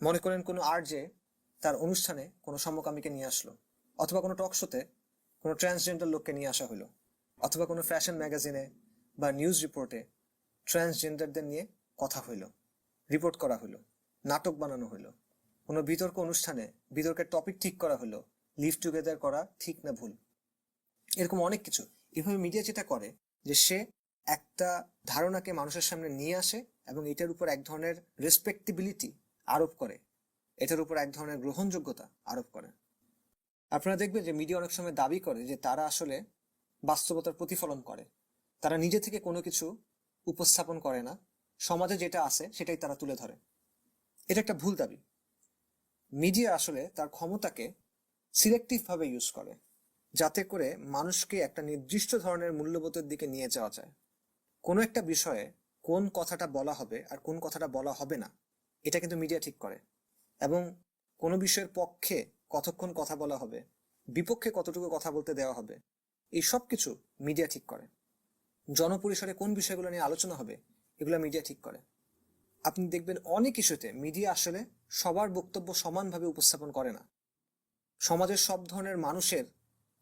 মনে করেন কোনো আরজে তার অনুষ্ঠানে কোনো সমকামীকে নিয়ে আসলো, অথবা কোনো টক শোতে কোনো ট্রান্সজেন্ডার লোককে নিয়ে আসা হলো, অথবা কোনো ফ্যাশন ম্যাগাজিনে বা নিউজ রিপোর্টে ট্রান্সজেন্ডারদের নিয়ে কথা হইলো, রিপোর্ট করা হলো, নাটক বানানো হলো, কোনো বিতর্ক অনুষ্ঠানে বিতর্কের টপিক ঠিক করা হলো, লিভ টুগেদার করা ঠিক না ভুল, এরকম অনেক কিছু। এভাবে মিডিয়া যেটা করে যে সে একটা ধারণাকে মানুষের সামনে নিয়ে আসে এবং এটার উপর এক ধরনের রেসপেক্টেবিলিটি আরোপ করে, এটার উপর এক ধরনের গ্রহণযোগ্যতা আরোপ করে। আপনারা দেখবেন যে মিডিয়া অনেক সময় দাবি করে যে তারা আসলে বাস্তবতার প্রতিফলন করে, তারা নিজে থেকে কোনো কিছু উপস্থাপন করে না, সমাজে যেটা আছে সেটাই তারা তুলে ধরে। এটা একটা ভুল দাবি। মিডিয়া আসলে তার ক্ষমতাকে সিলেক্টিভ ভাবে ইউজ করে, যাতে করে মানুষকে একটা নির্দিষ্ট ধরনের মূল্যবোধের দিকে নিয়ে যাওয়া যায়। কোনো একটা বিষয়ে কোন কথাটা বলা হবে আর কোন কথাটা বলা হবে না, এটা কিন্তু মিডিয়া ঠিক করে। এবং কোনো বিষয়ের পক্ষে কতক্ষণ কথা বলা হবে, বিপক্ষে কতটুকু কথা বলতে দেওয়া হবে, এই সব কিছু মিডিয়া ঠিক করে। জনপরিসরে কোন বিষয়গুলো নিয়ে আলোচনা হবে, এগুলো মিডিয়া ঠিক করে। আপনি দেখবেন অনেক ইস্যুতে মিডিয়া আসলে সবার বক্তব্য সমানভাবে উপস্থাপন করে না। সমাজের সব ধরনের মানুষের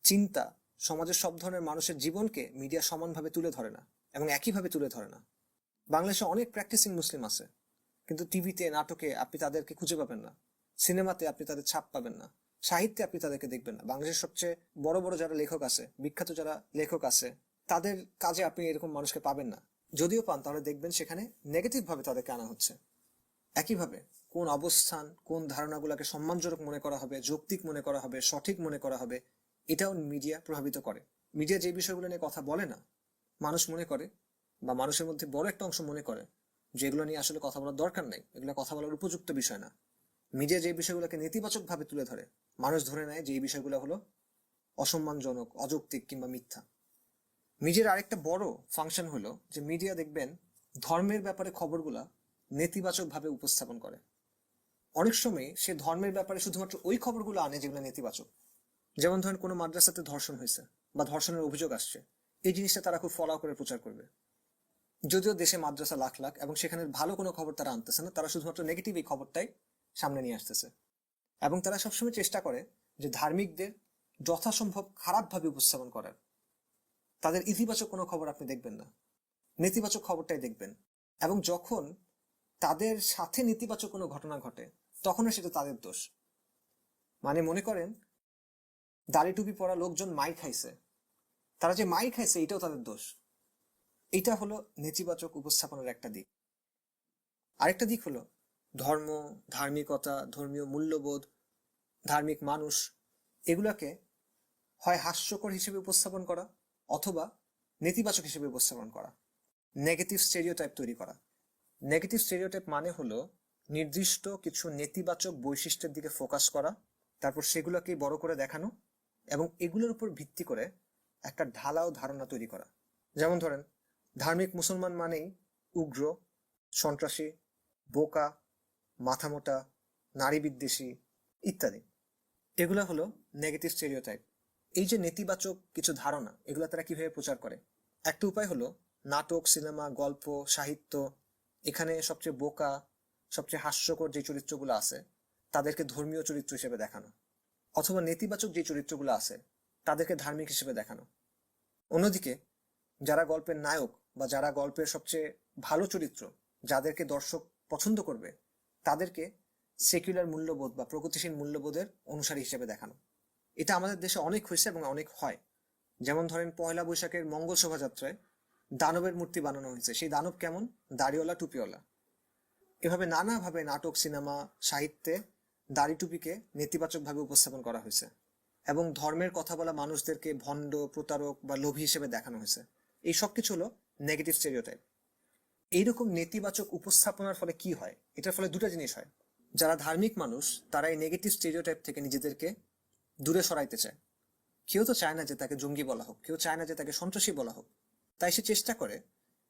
চিন্তা, সমাজের সব ধরনের মানুষের জীবনকে মিডিয়া সমানভাবে তুলে ধরে না এবং একইভাবে তুলে ধরে না। বাংলাদেশে অনেক প্র্যাকটিসিং মুসলিম আছে, কিন্তু টিভিতে, নাটকে আপনি তাদেরকে খুঁজে পাবেন না, সিনেমাতে আপনি তাদের ছাপ পাবেন না, সাহিত্যে আপনি তাদেরকে দেখবেন না। বাংলাদেশের সবচেয়ে বড় বড় যারা লেখক আছে, বিখ্যাত যারা লেখক আছে, তাদের কাজে আপনি এরকম মানুষকে পাবেন না। যদিও পান তাহলে দেখবেন সেখানে নেগেটিভ ভাবে তাদেরকে আনা হচ্ছে। একইভাবে কোন অবস্থান, কোন ধারণাগুলোকে সম্মানজনক মনে করা হবে, যৌক্তিক মনে করা হবে, সঠিক মনে করা হবে, এটাও মিডিয়া প্রভাবিত করে। মিডিয়া যে বিষয়গুলো নিয়ে কথা বলে না, মানুষ মনে করে, বা মানুষের মধ্যে বড় একটা অংশ মনে করে যে এগুলো নিয়ে আসলে কথা বলার দরকার নাই, এগুলো কথা বলার উপযুক্ত বিষয় না। মিডিয়া যে বিষয়গুলোকে নেতিবাচক ভাবে তুলে ধরে, মানুষ ধরে নেয় যে এই বিষয়গুলো হলো অসম্মানজনক, অযৌক্তিক কিংবা মিথ্যা। মিডিয়ার আরেকটা বড় ফাংশন হলো যে মিডিয়া দেখবেন ধর্মের ব্যাপারে খবরগুলা নেতিবাচক ভাবে উপস্থাপন করে। অনেক সময় সে ধর্মের ব্যাপারে শুধুমাত্র ওই খবরগুলো আনে যেগুলো নেতিবাচক। যেমন ধরেন কোনো মাদ্রাসাতে ধর্ষণ হয়েছে বা ধর্ষণের অভিযোগ আসছে, এই জিনিসটা তারা খুব ফলো করে প্রচার করবে। যদিও দেশে মাদ্রাসা লাখ লাখ এবং সেখানে ভালো কোনো খবর তারা আনতেছে না, তারা শুধুমাত্র নেগেটিভ এই খবরটাই সামনে নিয়ে আসতেছে। এবং তারা সবসময় চেষ্টা করে যে ধার্মিকদের যথাসম্ভব খারাপভাবে উপস্থাপন করার। তাদের ইতিবাচক কোনো খবর আপনি দেখবেন না, নেতিবাচক খবরটাই দেখবেন। এবং যখন তাদের সাথে নেতিবাচক কোনো ঘটনা ঘটে, তখনও সেটা তাদের দোষ। মানে মনে করেন দাড়ি টুপি পরা লোকজন মাই খাইছে, তারা যে মাই খাইছে এটাও তাদের দোষ। এটা হলো নেতিবাচক উপস্থাপনের একটা দিক। আরেকটা দিক হলো ধর্ম, ধার্মিকতা, ধর্মীয় মূল্যবোধ, ধার্মিক মানুষ, এগুলাকে হয় হাস্যকর হিসেবে উপস্থাপন করা অথবা নেতিবাচক হিসেবে উপস্থাপন করা, নেগেটিভ স্টেরিওটাইপ তৈরি করা। নেগেটিভ স্টেরিওটাইপ মানে হলো নির্দিষ্ট কিছু নেতিবাচক বৈশিষ্ট্যের দিকে ফোকাস করা, তারপর সেগুলোকেই বড় করে দেখানো এবং এগুলোর উপর ভিত্তি করে একটা ঢালাও ধারণা তৈরি করা। যেমন ধরেন, ধার্মিক মুসলমান মানেই উগ্র, সন্ত্রাসী, বোকা, মাথামোটা, নারী বিদ্বেষী ইত্যাদি। এগুলো হলো নেগেটিভ স্টেরিওটাইপ। এই যে নেতিবাচক কিছু ধারণা, এগুলো তারা কিভাবে প্রচার করে? একটা উপায় হলো নাটক, সিনেমা, গল্প, সাহিত্য, এখানে সবচেয়ে বোকা, সবচেয়ে হাস্যকর যে চরিত্রগুলো আছে তাদেরকে ধর্মীয় চরিত্র হিসেবে দেখানো, অথবা নেতিবাচক যে চরিত্রগুলো আছে তাদেরকে ধার্মিক হিসেবে দেখানো। অন্যদিকে যারা গল্পের নায়ক বা যারা গল্পের সবচেয়ে ভালো চরিত্র, যাদেরকে দর্শক পছন্দ করবে, তাদেরকে সেকুলার মূল্যবোধ বা প্রগতিশীল মূল্যবোধের অনুসারী হিসেবে দেখানো। এটা আমাদের দেশে অনেক হয়েছে এবং অনেক হয়। যেমন ধরেন, পয়লা বৈশাখের মঙ্গল শোভাযাত্রায় দানবের মূর্তি বানানো হয়েছে। সেই দানব কেমন? দাড়িওয়ালা, টুপিওয়ালা। এভাবে নানাভাবে নাটক, সিনেমা, সাহিত্যে দাড়ি টুপিকে নেতিবাচকভাবে উপস্থাপন করা হয়েছে এবং ধর্মের কথা বলা মানুষদেরকে ভণ্ড, প্রতারক বা লোভী হিসেবে দেখানো হয়েছে। এই সব কিছু হলো নেগেটিভ স্টেরিওটাইপ। এইরকম নেতিবাচক উপস্থাপনার ফলে কি হয়? এটার ফলে দুটো জিনিস হয়। যারা ধার্মিক মানুষ তারা এই নেগেটিভ স্টেরিওটাইপ থেকে নিজেদেরকে দূরে সরাইতে চায়। কেউ তো চায় না যে তাকে জঙ্গি বলা হোক, কেউ চায় না যে তাকে সন্ত্রাসী বলা হোক। তাই সে চেষ্টা করে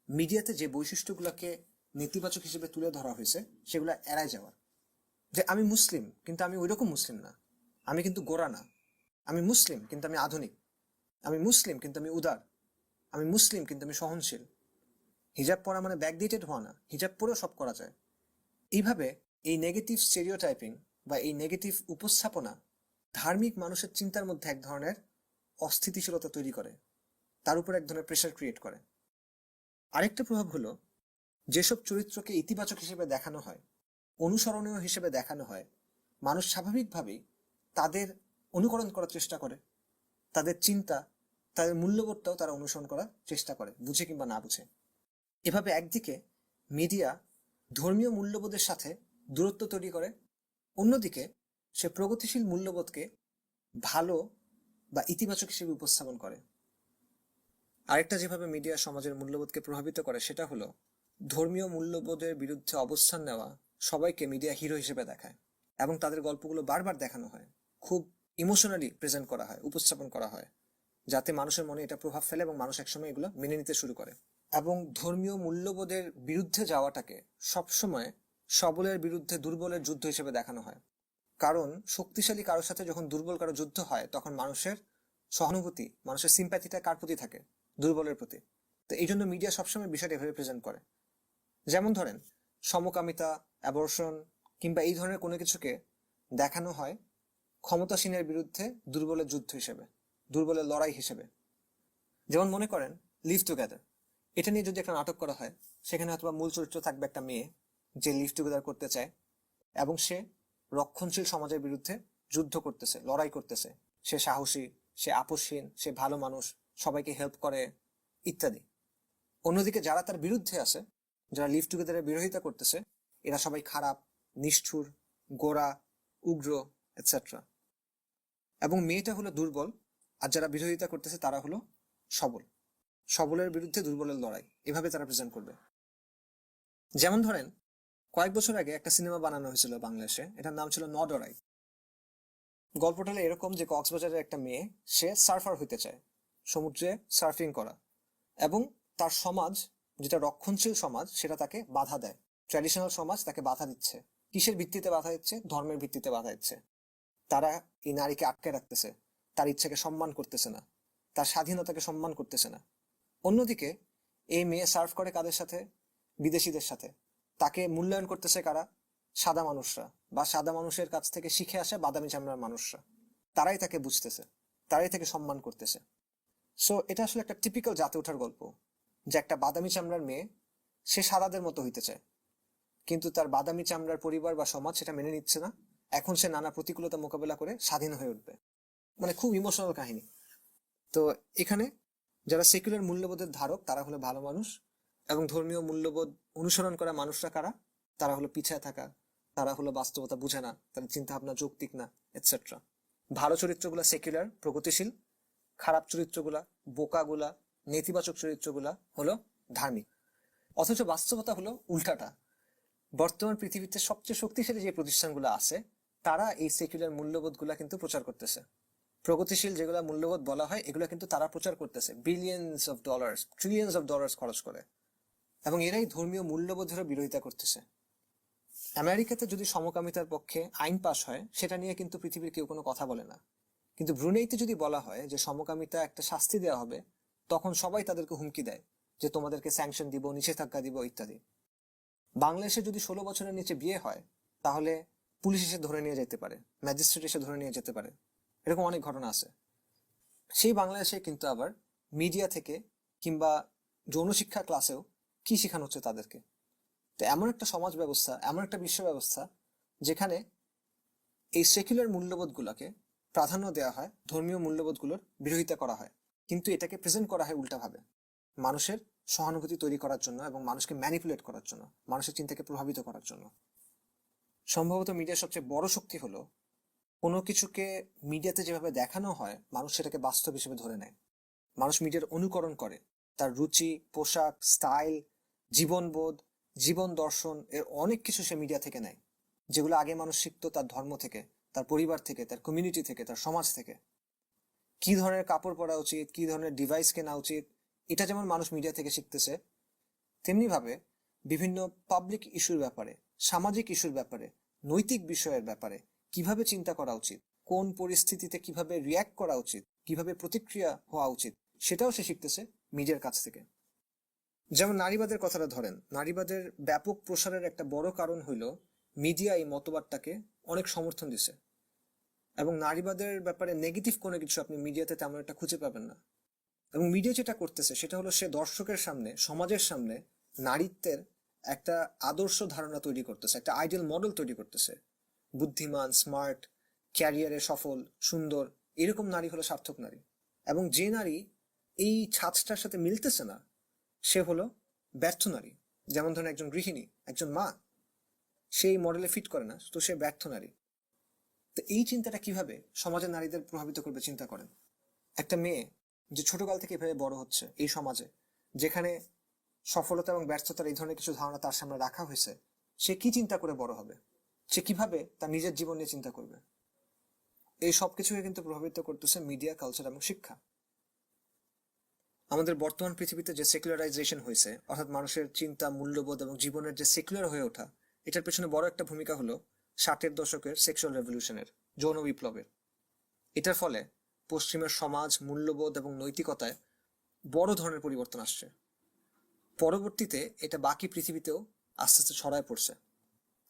মিডিয়াতে যে বৈশিষ্ট্যগুলোকে নেতিবাচক হিসেবে তুলে ধরা হয়েছে সেগুলো এড়ায় যাওয়ার। যে আমি মুসলিম কিন্তু আমি ওইরকম মুসলিম না, আমি কিন্তু গোঁড়া না, আমি মুসলিম কিন্তু আমি আধুনিক, আমি মুসলিম কিন্তু আমি উদার, আমি মুসলিম কিন্তু আমি সহনশীল। হিজাব পরা মানে ব্যাকডেটেড হওয়া না, হিজাব পরেও সব করা যায়। এইভাবে এই নেগেটিভ স্টেরিওটাইপিং বা এই নেগেটিভ উপস্থাপনা ধার্মিক মানুষের চিন্তার মধ্যে এক ধরনের অস্থিতিশীলতা তৈরি করে, তার উপর এক ধরনের প্রেশার ক্রিয়েট করে। আরেকটা প্রভাব হলো, যেসব চরিত্রকে ইতিবাচক হিসেবে দেখানো হয়, অনুসরণীয় হিসেবে দেখানো হয়, মানুষ স্বাভাবিকভাবেই তাদের অনুকরণ করার চেষ্টা করে। তাদের চিন্তা, তাদের মূল্যবোধটাও তারা অনুসরণ করার চেষ্টা করে, বুঝে কিংবা না বুঝে। এভাবে একদিকে মিডিয়া ধর্মীয় মূল্যবোধের সাথে দূরত্ব তৈরি করে, অন্যদিকে সে প্রগতিশীল মূল্যবোধকে ভালো বা ইতিবাচক হিসেবে উপস্থাপন করে। আরেকটা যেভাবে মিডিয়া সমাজের মূল্যবোধকে প্রভাবিত করে সেটা হলো ধর্মীয় মূল্যবোধের বিরুদ্ধে অবস্থান নেওয়া সবাইকে মিডিয়া হিরো হিসেবে দেখায় এবং তাদের গল্পগুলো বারবার দেখানো হয়, খুব ইমোশনালি প্রেজেন্ট করা হয়, উপস্থাপন করা হয়, যাতে মানুষের মনে এটা প্রভাব ফেলে এবং মানুষ একসময় এগুলো মেনে নিতে শুরু করে। এবং ধর্মীয় মূল্যবোধের বিরুদ্ধে যাওয়াটাকে সবসময় সবলের বিরুদ্ধে দুর্বলের যুদ্ধ হিসেবে দেখানো হয়। কারণ শক্তিশালী কারোর সাথে যখন দুর্বল কারো যুদ্ধ হয় তখন মানুষের সহানুভূতি, মানুষের সিম্প্যাথিটা কার প্রতি থাকে? দুর্বলের প্রতি। তো এই জন্য মিডিয়া সবসময় বিষয়টা এভাবে প্রেজেন্ট করে। যেমন ধরেন, সমকামিতা, অ্যাবর্শন কিংবা এই ধরনের কোনো কিছুকে দেখানো হয় ক্ষমতাসীনের বিরুদ্ধে দুর্বলের যুদ্ধ হিসেবে, দুর্বলের লড়াই হিসেবে। যেমন মনে করেন লিভ টুগেদার, এটা নিয়ে যদি একটা নাটক করা হয়, সেখানে হয়তো মূল চরিত্র থাকবে একটা মেয়ে যে লিভ টুগেদার করতে চায় এবং সে রক্ষণশীল সমাজের বিরুদ্ধে যুদ্ধ করতেছে, লড়াই করতেছে। সে সাহসী, সে আপোষহীন, সে ভালো মানুষ, সবাইকে হেল্প করে ইত্যাদি। অন্যদিকে যারা তার বিরুদ্ধে আছে, যারা লিভ টুগেদারের বিরোধিতা করতেছে, এরা সবাই খারাপ, নিষ্ঠুর, গোঁড়া, উগ্র এটসেট্রা। এবং মেয়েটা হলো দুর্বল, আর যারা বিরোধিতা করতেছে তারা হলো সবল। সবলের বিরুদ্ধে দুর্বলের লড়াই, এভাবে তারা প্রেজেন্ট করবে। যেমন ধরেন, কয়েক বছর আগে একটা সিনেমা বানানো হয়েছিল বাংলাদেশে, এটার নাম ছিল নডরাই। গল্পটা হলো এরকম যে কক্সবাজারের একটা মেয়ে, সে সার্ফার হইতে চায়, সমুদ্রে সার্ফিং করা, এবং তার সমাজ, যেটা রক্ষণশীল সমাজ, সেটা তাকে বাধা দেয়। ট্র্যাডিশনাল সমাজ তাকে বাধা দিচ্ছে। কিসের ভিত্তিতে বাধা দিচ্ছে? ধর্মের ভিত্তিতে বাধা দিচ্ছে। তারা এই নারীকে আটকে রাখতেছে, তার ইচ্ছাকে সম্মান করতেছে না, তার স্বাধীনতাকে সম্মান করতেছে না। অন্যদিকে এই মেয়ে সার্ভ করে কাদের সাথে? বিদেশিদের সাথে। তাকে মূল্যায়ন করতেছে কারা? সাদা মানুষরা, বা সাদা মানুষের কাছ থেকে শিখে আসা বাদামি চামড়ার মানুষরা। তারাই তাকে বুঝতেছে, তারাই তাকে সম্মান করতেছে। সো এটা আসলে একটা টিপিক্যাল জাতে ওঠার গল্প, যে একটা বাদামি চামড়ার মেয়ে, সে সাদাদের মতো হইতে চায়, কিন্তু তার বাদামি চামড়ার পরিবার বা সমাজ সেটা মেনে নিচ্ছে না। এখন সে নানা প্রতিকূলতা মোকাবেলা করে স্বাধীন হয়ে উঠবে। মানে খুব ইমোশনাল কাহিনী। তো এখানে যারা সেকুলার মূল্যবোধের ধারক তারা হলো ভালো মানুষ, এবং ধর্মীয় মূল্যবোধ অনুসরণ করা মানুষরা কারা? তারা হলো পিছায় থাকা, তারা হলো বাস্তবতা বুঝে না, তাদের চিন্তা ভাবনা যৌক্তিক না এটসেট্রা। ভালো চরিত্রগুলা সেকুলার, প্রগতিশীল, খারাপ চরিত্রগুলা, বোকাগুলা, নেতিবাচক চরিত্রগুলা হলো ধার্মিক। অথচ বাস্তবতা হলো উল্টাটা। বর্তমান পৃথিবীতে সবচেয়ে শক্তিশালী যে প্রতিষ্ঠানগুলো আছে তারা এই সেকুলার মূল্যবোধগুলা কিন্তু প্রচার করতেছে। প্রগতিশীল যেগুলা মূল্যবোধ বলা হয় এগুলা কিন্তু তারা প্রচার করতেছে billions of dollars, trillions of dollars খরচ করে, এবং এরাই ধর্মীয় মূল্যবোধেরও বিরোধিতা করতেছে। আমেরিকাতে যদি সমকামিতার পক্ষে আইন পাশ হয় সেটা নিয়ে কিন্তু পৃথিবীর কেউ কোনো কথা বলে না, কিন্তু ব্রুনেইতে যদি বলা হয় যে সমকামিতা একটা শাস্তি দেওয়া হবে, তখন সবাই তাদেরকে হুমকি দেয় যে তোমাদেরকে স্যাংশন দিব, নিষেধাজ্ঞা দিব ইত্যাদি। বাংলাদেশে যদি 16 বছরের নিচে বিয়ে হয় তাহলে পুলিশ এসে ধরে নিয়ে যেতে পারে, ম্যাজিস্ট্রেট এসে ধরে নিয়ে যেতে পারে, এরকম অনেক ঘটনা আছে। সেই বাংলাদেশে কিন্তু আবার মিডিয়া থেকে কিংবা যৌন শিক্ষা ক্লাসেও কি শেখানো হচ্ছে তাদেরকে। তো এমন একটা সমাজ ব্যবস্থা, এমন একটা বিশ্ব ব্যবস্থা যেখানে এই সেকুলার মূল্যবোধগুলোকে প্রাধান্য দেওয়া হয়, ধর্মীয় মূল্যবোধগুলোর বিরোধিতা করা হয়, কিন্তু এটাকে প্রেজেন্ট করা হয় উল্টাভাবে, মানুষের সহানুভূতি তৈরি করার জন্য এবং মানুষকে ম্যানিপুলেট করার জন্য, মানুষের চিন্তাকে প্রভাবিত করার জন্য। সম্ভবত মিডিয়ার সবচেয়ে বড় শক্তি হলো কোনো কিছুকে মিডিয়াতে যেভাবে দেখানো হয় মানুষ সেটাকে বাস্তব হিসেবে ধরে নেয়। মানুষ মিডিয়ার অনুকরণ করে, তার রুচি, পোশাক, স্টাইল, জীবনবোধ, জীবন দর্শন এর অনেক কিছু সে মিডিয়া থেকে নেয়, যেগুলো আগে মানুষ শিখতো তার ধর্ম থেকে, তার পরিবার থেকে, তার কমিউনিটি থেকে, তার সমাজ থেকে। কি ধরনের কাপড় পরা উচিত, কি ধরনের ডিভাইস কেনা উচিত, এটা যেমন মানুষ মিডিয়া থেকে শিখতেছে, তেমনি ভাবে বিভিন্ন পাবলিক ইস্যুর ব্যাপারে, সামাজিক ইস্যুর ব্যাপারে, নৈতিক বিষয়ের ব্যাপারে কিভাবে চিন্তা করা উচিত, কোন পরিস্থিতিতে কিভাবে রিয়্যাক্ট করা উচিত, কিভাবে প্রতিক্রিয়া হওয়া উচিত, সেটাও সে শিখতেছে মিডিয়ার কাছ থেকে। যেমন নারীবাদের কথাটা ধরেন, নারীবাদের ব্যাপক প্রসারের একটা বড় কারণ হইল মিডিয়া এই মতবাদটাকে অনেক সমর্থন দিছে, এবং নারীবাদের ব্যাপারে নেগেটিভ কোনো কিছু আপনি মিডিয়াতে তেমন একটা খুঁজে পাবেন না। এবং মিডিয়া যেটা করতেছে সেটা হলো সে দর্শকের সামনে, সমাজের সামনে নারীত্বের একটা আদর্শ ধারণা তৈরি করতেছে, একটা আইডিয়াল মডেল তৈরি করতেছে। বুদ্ধিমান, স্মার্ট, ক্যারিয়ারে সফল, সুন্দর, এরকম নারী হলো সার্থক নারী। এবং যে নারী এই ছাঁচটার সাথে মিলতেছে না সে হলো ব্যর্থ নারী। যেমন ধরেন একজন গৃহিণী, একজন মা, সেই মডেলে ফিট করে না, তো সে ব্যর্থ নারী। তো এই চিন্তাটা কিভাবে সমাজের নারীদের প্রভাবিত করবে চিন্তা করেন। একটা মেয়ে যে ছোটকাল থেকে এভাবে বড় হচ্ছে এই সমাজে, যেখানে সফলতা এবং ব্যর্থতার এই ধরনের কিছু ধারণা তার সামনে রাখা হয়েছে, সে কি চিন্তা করে বড় হবে, সে কিভাবে তার নিজের জীবন নিয়ে চিন্তা করবে। এই সবকিছুকে কিন্তু প্রভাবিত করতেছে মিডিয়া, কালচার এবং শিক্ষা। আমাদের বর্তমান পৃথিবীতে যে সেকুলারাইজেশন হয়েছে, অর্থাৎ মানুষের চিন্তা, মূল্যবোধ এবং জীবনের যে সেকুলার হয়ে ওঠা, এটার পেছনে বড় একটা ভূমিকা হলো 60-এর দশকের সেক্সুয়াল রেভলিউশনের, যৌন বিপ্লবের। এটার ফলে পশ্চিমের সমাজ, মূল্যবোধ এবং নৈতিকতায় বড় ধরনের পরিবর্তন আসছে। পরবর্তীতে এটা বাকি পৃথিবীতেও আস্তে আস্তে ছড়ায় পড়ছে।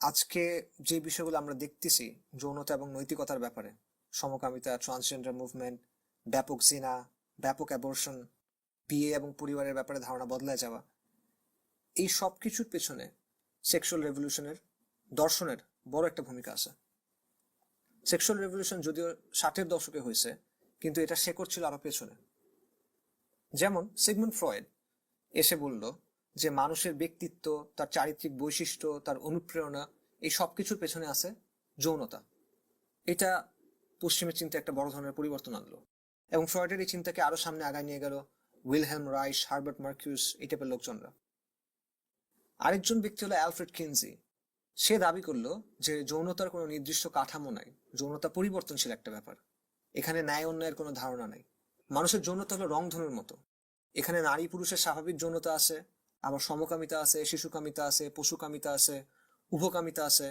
আজকে যে বিষয়গুলো আমরা দেখতেছি যৌনতা এবং নৈতিকতার ব্যাপারে, সমকামিতা, ট্রান্সজেন্ডার মুভমেন্ট, ব্যাপক জিনা, ব্যাপক অ্যাবর্শন, বিয়ে এবং পরিবারের ব্যাপারে ধারণা বদলায় যাওয়া, এই সব কিছুর পেছনে সেক্সুয়াল রেভলিউশনের, দর্শনের বড় একটা ভূমিকা আছে। সেক্সুয়াল রেভলিউশন যদিও 60-এর দশকে হয়েছে, কিন্তু এটা শেকড় ছিল আরো পেছনে। যেমন সিগমুন্ড ফ্রয়েড এসে বলল যে মানুষের ব্যক্তিত্ব, তার চারিত্রিক বৈশিষ্ট্য, তার অনুপ্রেরণা, এই সব কিছুর পেছনে আছে যৌনতা। এটা পশ্চিমের চিন্তা একটা বড় ধরনের পরিবর্তন আনলো, এবং ফ্রয়েডের এই চিন্তাকে আরো সামনে আগায় নিয়ে গেল উইলহেলম রাইশ, হার্বার্ট মার্কিউস, এই টাইপের লোকজনরা। আরেকজন ব্যক্তি হলো অ্যালফ্রেড কিনজি। সে দাবি করলো যে যৌনতার কোনো নির্দিষ্ট কাঠামো নাই, যৌনতা পরিবর্তনশীল একটা ব্যাপার, এখানে ন্যায় অন্যায়ের কোনো ধারণা নাই। মানুষের যৌনতা হলো রংধনুর মতো, এখানে নারী পুরুষের স্বাভাবিক যৌনতা আছে, আবার সমকামিতা আছে, শিশুকামিতা আছে, পশুকামিতা আছে, উভকামিতা আছে,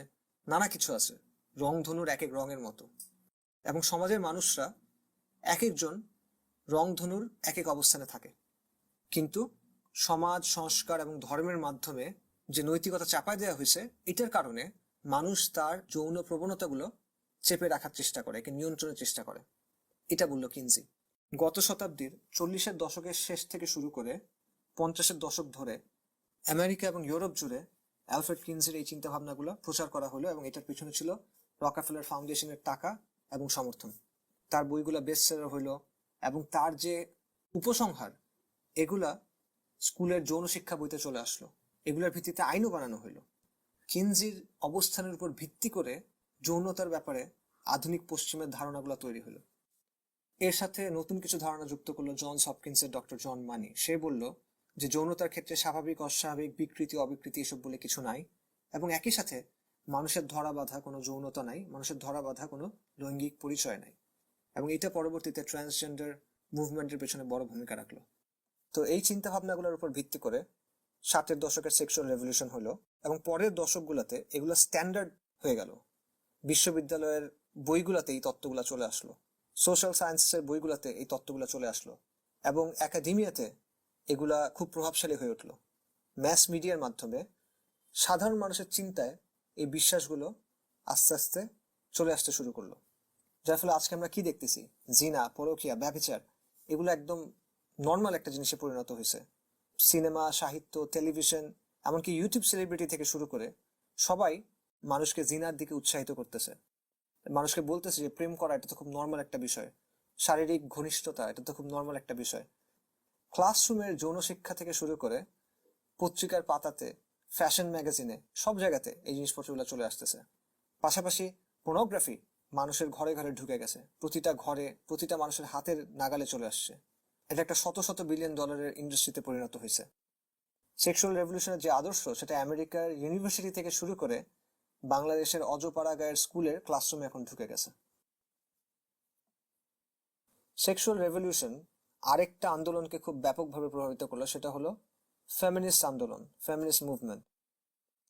নানা কিছু আছে, রংধনুর এক এক রঙের মতো। এবং সমাজের মানুষরা এক একজন রংধনুর এক এক অবস্থানে থাকে, কিন্তু সমাজ, সংস্কার এবং ধর্মের মাধ্যমে যে নৈতিকতা চাপায় দেওয়া হয়েছে, এটার কারণে মানুষ তার যৌন প্রবণতাগুলো চেপে রাখার চেষ্টা করে, একে নিয়ন্ত্রণের চেষ্টা করে। এটা বলল কিনজি। গত শতাব্দীর 40-এর দশকের শেষ থেকে শুরু করে 50-এর দশক ধরে আমেরিকা এবং ইউরোপ জুড়ে অ্যালফ্রেড কিনজির এই চিন্তা ভাবনাগুলো প্রচার করা হলো, এবং এটার পিছনে ছিল রকাফেলার ফাউন্ডেশনের টাকা এবং সমর্থন। তার বইগুলো বেস্ট সেলার হইলো, এবং তার যে উপসংহার, এগুলা স্কুলের যৌন শিক্ষা বইতে চলে আসলো, এগুলোর ভিত্তিতে আইনও বানানো হইলো। কিনজির অবস্থানের উপর ভিত্তি করে যৌনতার ব্যাপারে আধুনিক পশ্চিমের ধারণাগুলো তৈরি হলো। এর সাথে নতুন কিছু ধারণা যুক্ত করলো জনস হপকিন্সের ডক্টর জন মানি। সে বলল যে যৌনতার ক্ষেত্রে স্বাভাবিক অস্বাভাবিক বিকৃতি অবিকৃতি এসব বলে কিছু নাই, এবং একই সাথে মানুষের ধরা বাঁধা কোনো যৌনতা নাই, মানুষের ধরা বাঁধা কোনো লৈঙ্গিক পরিচয় নাই। এবং এটা পরবর্তীতে ট্রান্সজেন্ডার মুভমেন্টের পেছনে বড় ভূমিকা রাখলো। তো এই চিন্তা ভাবনাগুলোর উপর ভিত্তি করে 60-এর দশকের সেক্সুয়াল রেভলিউশন হলো, এবং পরের দশকগুলোতে এগুলো স্ট্যান্ডার্ড হয়ে গেল। বিশ্ববিদ্যালয়ের বইগুলোতে এই তত্ত্বগুলো চলে আসলো, সোশ্যাল সায়েন্সের বইগুলোতে এই তত্ত্বগুলো চলে আসলো, এবং একাডেমিয়াতে এগুলা খুব প্রভাবশালী হয়ে উঠলো। ম্যাস মিডিয়ার মাধ্যমে সাধারণ মানুষের চিন্তায় এই বিশ্বাসগুলো আস্তে আস্তে চলে আসতে শুরু করলো, যার ফলে আজকে আমরা কি দেখতেছি, জিনা, পরকীয়া, ব্যভিচার এগুলো একদম নর্মাল একটা জিনিসে পরিণত হয়েছে। সিনেমা, সাহিত্য, টেলিভিশন, এমনকি ইউটিউব সেলিব্রিটি থেকে শুরু করে সবাই মানুষকে জিনার দিকে উৎসাহিত করতেছে, মানুষকে বলতেছে যে প্রেম করা এটা তো খুব নর্মাল একটা বিষয়, শারীরিক ঘনিষ্ঠতা এটা তো খুব নর্মাল একটা বিষয়। ক্লাসরুমের যৌন শিক্ষা থেকে শুরু করে পত্রিকার পাতাতে, ফ্যাশন ম্যাগাজিনে, সব জায়গাতে এই জিনিসপত্রগুলো চলে আসতেছে। পাশাপাশি পোর্নোগ্রাফি মানুষের ঘরে ঘরে ঢুকে গেছে, প্রতিটা ঘরে, প্রতিটা মানুষের হাতের নাগালে চলে আসছে। এটা একটা শত শত বিলিয়ন ডলারের ইন্ডাস্ট্রিতে পরিণত হয়েছে। সেক্সুয়াল রেভলিউশনের যে আদর্শ, সেটা আমেরিকার ইউনিভার্সিটি থেকে শুরু করে বাংলাদেশের অজপাড়া গায়ের স্কুলের ক্লাসরুমে এখন ঢুকে গেছে। সেক্সুয়াল রেভলিউশন আরেকটা আন্দোলনকে খুব ব্যাপকভাবে প্রভাবিত করলো, সেটা হলো ফেমিনিস্ট আন্দোলন, ফেমিনিস্ট মুভমেন্ট।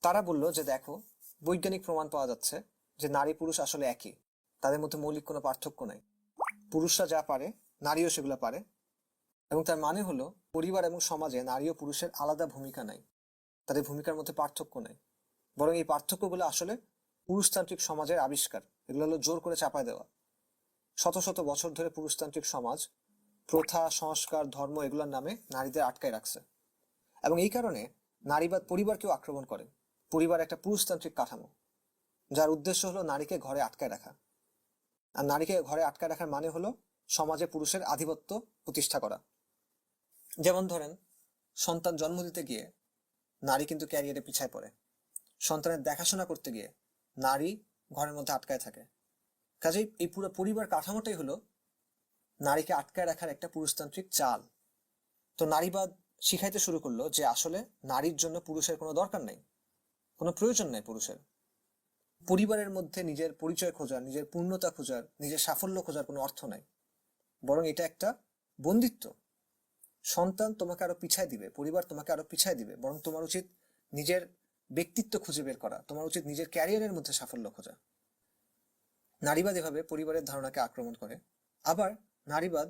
তারা বলল যে দেখো, বৈজ্ঞানিক প্রমাণ পাওয়া যাচ্ছে যে নারী পুরুষ আসলে একই, তাদের মধ্যে মৌলিক কোনো পার্থক্য নাই। পুরুষরা যা পারে নারীও সেগুলো পারে, এবং তার মানে হলো পরিবার এবং সমাজে নারী ও পুরুষের আলাদা ভূমিকা নাই, তাদের ভূমিকার মধ্যে পার্থক্য নাই, বরং এই পার্থক্যগুলো আসলে পুরুষতান্ত্রিক সমাজের আবিষ্কার। এগুলো হলো জোর করে চাপায় দেওয়া। শত শত বছর ধরে পুরুষতান্ত্রিক সমাজ প্রথা, সংস্কার, ধর্ম এগুলোর নামে নারীদের আটকায় রাখছে, এবং এই কারণে নারীবাদ পরিবারকেও আক্রমণ করে। পরিবার একটা পুরুষতান্ত্রিক কাঠামো, যার উদ্দেশ্য হলো নারীকে ঘরে আটকায় রাখা। আর নারীকে ঘরে আটকায় রাখার মানে হলো সমাজে পুরুষের আধিপত্য প্রতিষ্ঠা করা। যেমন ধরেন, সন্তান জন্ম দিতে গিয়ে নারী কিন্তু ক্যারিয়ারে পিছায় পড়ে, সন্তানের দেখাশোনা করতে গিয়ে নারী ঘরের মধ্যে আটকায় থাকে। কাজেই এই পুরো পরিবার কাঠামোটাই হলো নারীকে আটকায় রাখার একটা পুরুষতান্ত্রিক চাল। তো নারীবাদ শিখাইতে শুরু করলো যে আসলে নারীর জন্য পুরুষের কোনো দরকার নাই, কোনো প্রয়োজন নাই পুরুষের। পরিবারের মধ্যে নিজের পরিচয় খোঁজার, নিজের পূর্ণতা খোঁজার, নিজের সাফল্য খোঁজার কোনো অর্থ নাই, বরং এটা একটা বন্দিত্ব। সন্তান তোমাকে আরো পিছায় দিবে, পরিবার তোমাকে আরো পিছায় দিবে, বরং তোমার উচিত নিজের ব্যক্তিত্ব খুঁজে বের করা, তোমার উচিত নিজের ক্যারিয়ারের মধ্যে সাফল্য খোঁজা। নারীবাদ এভাবে পরিবারের ধারণাকে আক্রমণ করে। আবার নারীবাদ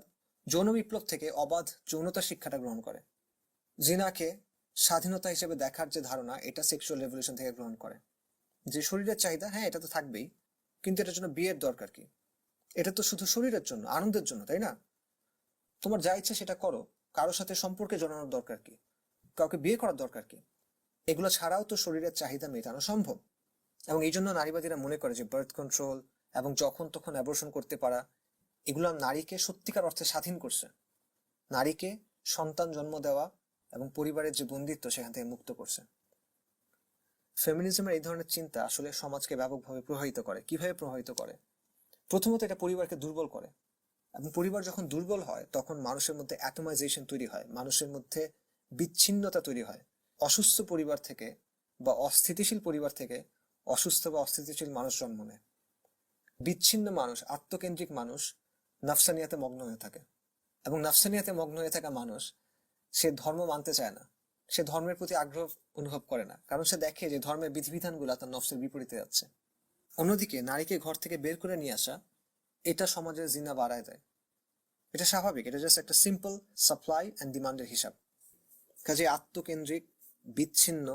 যৌন বিপ্লব থেকে অবাধ যৌনতা শিক্ষাটা গ্রহণ করে। জিনাকে স্বাধীনতা হিসেবে দেখার যে ধারণা, এটা সেক্সুয়াল রেভলিউশন থেকে গ্রহণ করে। যে শরীরের চাহিদা, হ্যাঁ এটা তো থাকবেই, কিন্তু এটার জন্য বিয়ের দরকার কি? এটা তো শুধু শরীরের জন্য, আনন্দের জন্য, তাই না? তোমার যা ইচ্ছে সেটা করো, কারোর সাথে সম্পর্কে জড়ানোর দরকার কি? কাউকে বিয়ে করার দরকার কি? এগুলো ছাড়াও তো শরীরের চাহিদা মেটানো সম্ভব। এবং এই জন্য নারীবাদীরা মনে করে যে বার্থ কন্ট্রোল এবং যখন তখন অ্যাবর্শন করতে পারা, এগুলো নারীকে সত্যিকার অর্থে স্বাধীন করছে, নারীকে সন্তান জন্ম দেওয়া এবং পরিবারের যে বন্দিত্ব সেখান থেকে মুক্ত করছে। ফেমিনিজমের এই ধরনের চিন্তা আসলে সমাজকে ব্যাপকভাবে প্রভাবিত করে। কিভাবে প্রভাবিত করে? প্রথমত, এটা পরিবারকে দুর্বল করে, এবং পরিবার যখন দুর্বল হয় তখন মানুষের মধ্যে অ্যাটমাইজেশন তৈরি হয়, মানুষের মধ্যে বিচ্ছিন্নতা তৈরি হয়। অসুস্থ পরিবার থেকে বা অস্থিতিশীল পরিবার থেকে অসুস্থ বা অস্থিতিশীল মানুষ জন্ম নেয়। বিচ্ছিন্ন মানুষ, আত্মকেন্দ্রিক মানুষ নাফসানিয়াতে মগ্ন হয়ে থাকে, এবং নাফসানিয়াতে মগ্ন হয়ে থাকা মানুষ সে ধর্ম মানতে চায় না, সে ধর্মের প্রতি আগ্রহ অনুভব করে না, কারণ সে দেখে যে ধর্মের বিধিবিধানগুলো তার নফসের বিপরীতে যাচ্ছে। অন্যদিকে নারীকে ঘর থেকে বের করে নিয়ে আসা, এটা সমাজের জিনা বাড়ায় দেয়। এটা স্বাভাবিক, এটা জাস্ট একটা সিম্পল সাপ্লাই অ্যান্ড ডিমান্ডের হিসাব। কাজে আত্মকেন্দ্রিক, বিচ্ছিন্ন,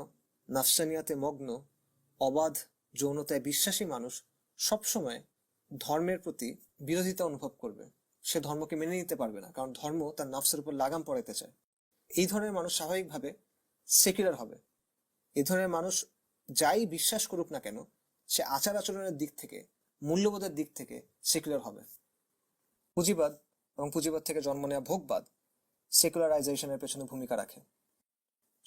নাফসানিয়াতে মগ্ন, অবাধ যৌনতায় বিশ্বাসী মানুষ সবসময় ধর্মের প্রতি বিরোধিতা অনুভব করবে। সে ধর্মকে মেনে নিতে পারবে না, কারণ ধর্ম তার নফসের উপর লাগাম পড়াইতে চায়। এই ধরনের মানুষ স্বাভাবিকভাবে সেকুলার হবে। এই ধরনের মানুষ যাই বিশ্বাস করুক না কেন, সে আচার আচরণের দিক থেকে, মূল্যবোধের দিক থেকে সেকুলার হবে। পুঁজিবাদ এবং পুঁজিবাদ থেকে জন্ম নেওয়া ভোগবাদ সেকুলারাইজেশনের পেছনে ভূমিকা রাখে।